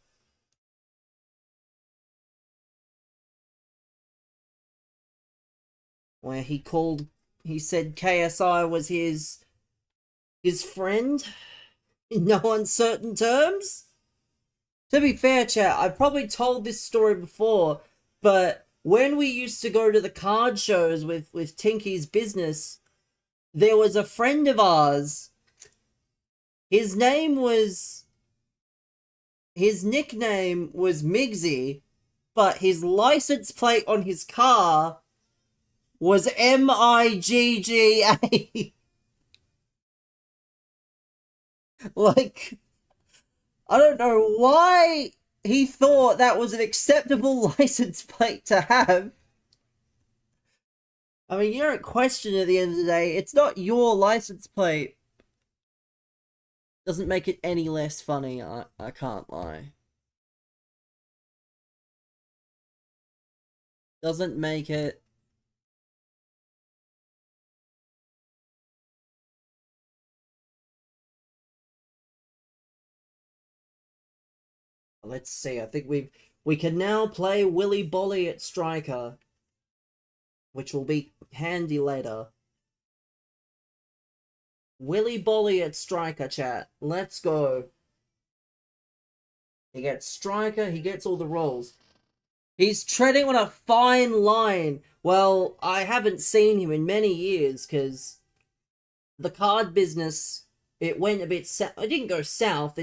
where he said KSI was his friend in no uncertain terms. To be fair, chat, I've probably told this story before, but when we used to go to the card shows with Tinky's business, there was a friend of ours. His nickname was Migsy, but his license plate on his car was Migga. Like, I don't know why he thought that was an acceptable license plate to have. I mean, you don't question at the end of the day. It's not your license plate. Doesn't make it any less funny, I can't lie. Doesn't make it. Let's see, I think we can now play Willy Bolly at striker, which will be handy later. Willy Bolly at striker, chat. Let's go. He gets striker, he gets all the roles. He's treading on a fine line. Well, I haven't seen him in many years, because the card business, it went a bit south. It didn't go south,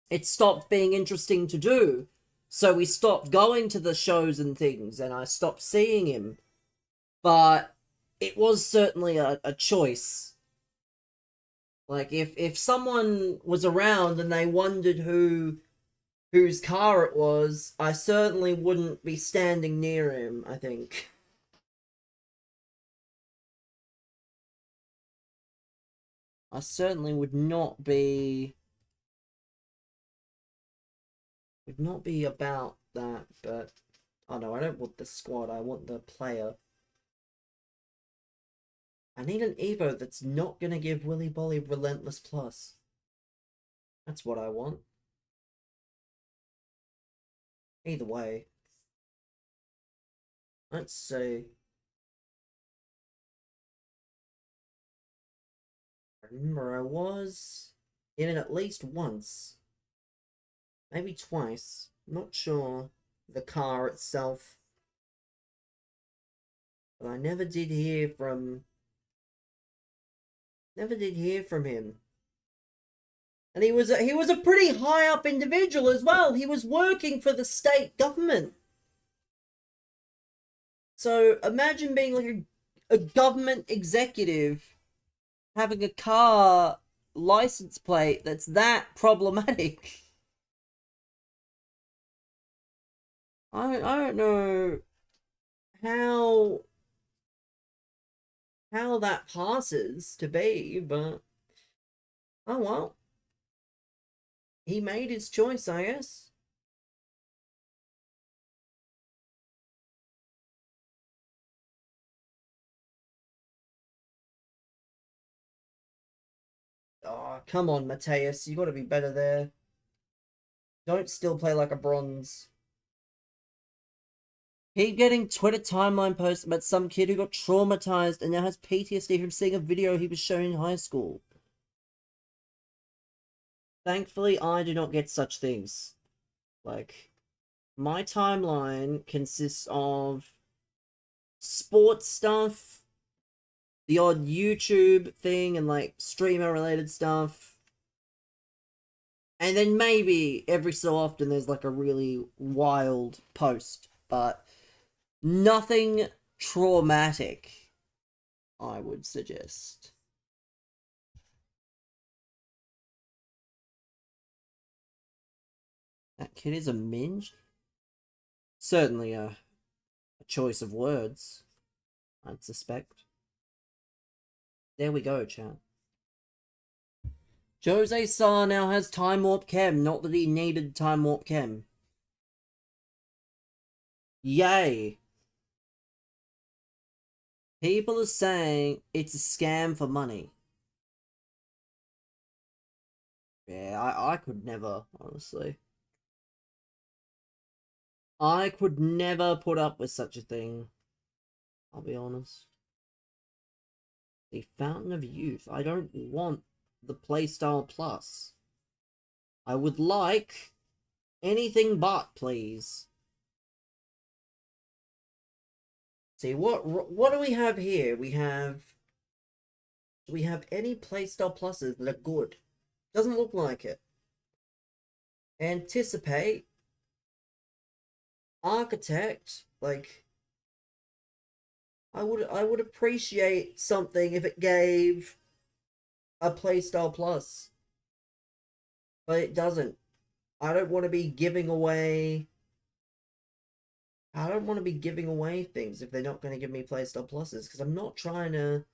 it stopped being interesting to do. So we stopped going to the shows and things, and I stopped seeing him. But it was certainly a choice. Like, if someone was around and they wondered whose car it was, I certainly wouldn't be standing near him, I think. I certainly would not be about that, but oh no, I don't want the squad, I want the player. I need an Evo that's not gonna give Willy Bolly Relentless Plus. That's what I want. Either way. Let's see. I remember I was in it at least once. Maybe twice. Not sure. The car itself. But I never did hear from him. And he was a pretty high up individual as well. He was working for the state government. So imagine being like a government executive having a car license plate that's that problematic. I don't know how that passes to be, but oh well. He made his choice, I guess. Oh, come on, Mateus. You gotta be better there. Don't still play like a bronze. Keep getting Twitter timeline posts about some kid who got traumatized and now has PTSD from seeing a video he was shown in high school. Thankfully, I do not get such things. Like, my timeline consists of sports stuff, the odd YouTube thing, and like streamer related stuff. And then maybe every so often there's like a really wild post, but nothing traumatic, I would suggest. That kid is a minge? Certainly a choice of words, I'd suspect. There we go, chat. Jose Sa now has Time Warp Chem, not that he needed Time Warp Chem. Yay. People are saying it's a scam for money. Yeah, I could never, honestly. I could never put up with such a thing. I'll be honest. The Fountain of Youth. I don't want the Playstyle Plus. I would like anything but, please. See, what do we have here? Do we have any playstyle pluses that are good? Doesn't look like it. Anticipate. Architect, like, I would appreciate something if it gave a playstyle plus. But it doesn't. I don't want to be giving away things if they're not going to give me playstyle pluses, because I'm not trying to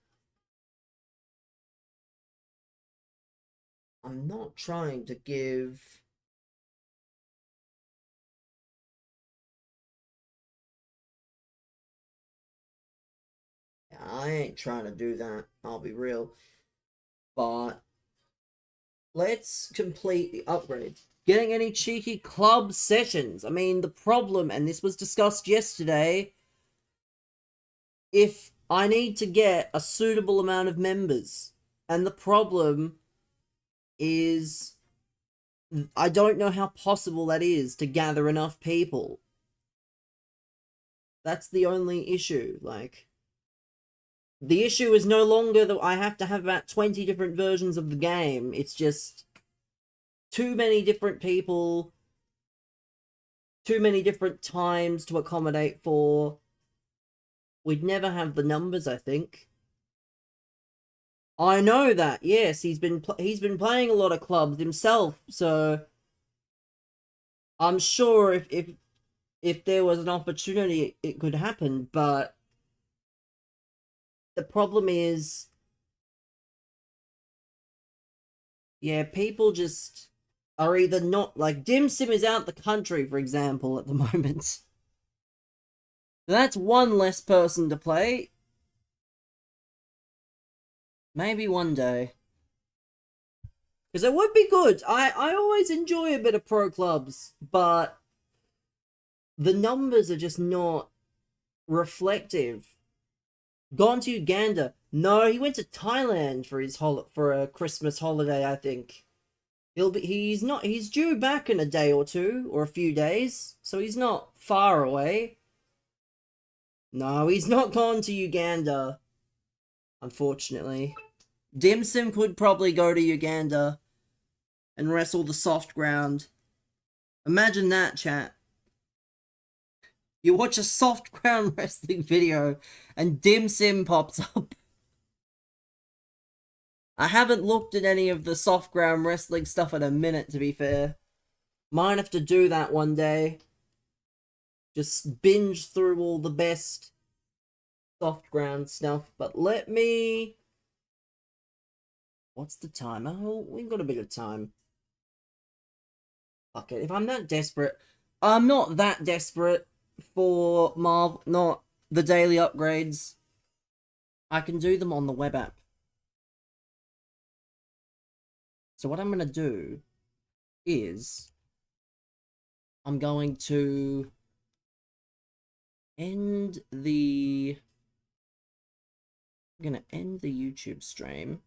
give I ain't trying to do that, I'll be real. But let's complete the upgrades. Getting any cheeky club sessions? I mean, the problem, and this was discussed yesterday, if I need to get a suitable amount of members, and the problem is I don't know how possible that is to gather enough people. That's the only issue. Like, the issue is no longer that I have to have about 20 different versions of the game. It's just too many different people, too many different times to accommodate for. We'd never have the numbers, I think. I know that. Yes, he's been playing a lot of clubs himself, so I'm sure if there was an opportunity, it could happen. But the problem is, yeah, people just are either not, like, Dim Sim is out the country, for example, at the moment. That's one less person to play. Maybe one day. Because it would be good. I always enjoy a bit of pro clubs, but the numbers are just not reflective. Gone to Uganda. No, he went to Thailand for his for a Christmas holiday, I think. He's due back in a day or two, or a few days, so he's not far away. No, he's not gone to Uganda, unfortunately. Dim Sim could probably go to Uganda and wrestle the soft ground. Imagine that, chat. You watch a soft ground wrestling video and Dim Sim pops up. I haven't looked at any of the soft ground wrestling stuff in a minute, to be fair. Might have to do that one day. Just binge through all the best soft ground stuff. But let me... What's the time? Oh, we've got a bit of time. Fuck it. If I'm that desperate... I'm not that desperate for Marvel... Not the daily upgrades. I can do them on the web app. So what I'm going to do is... I'm going to end the... I'm going to end the YouTube stream.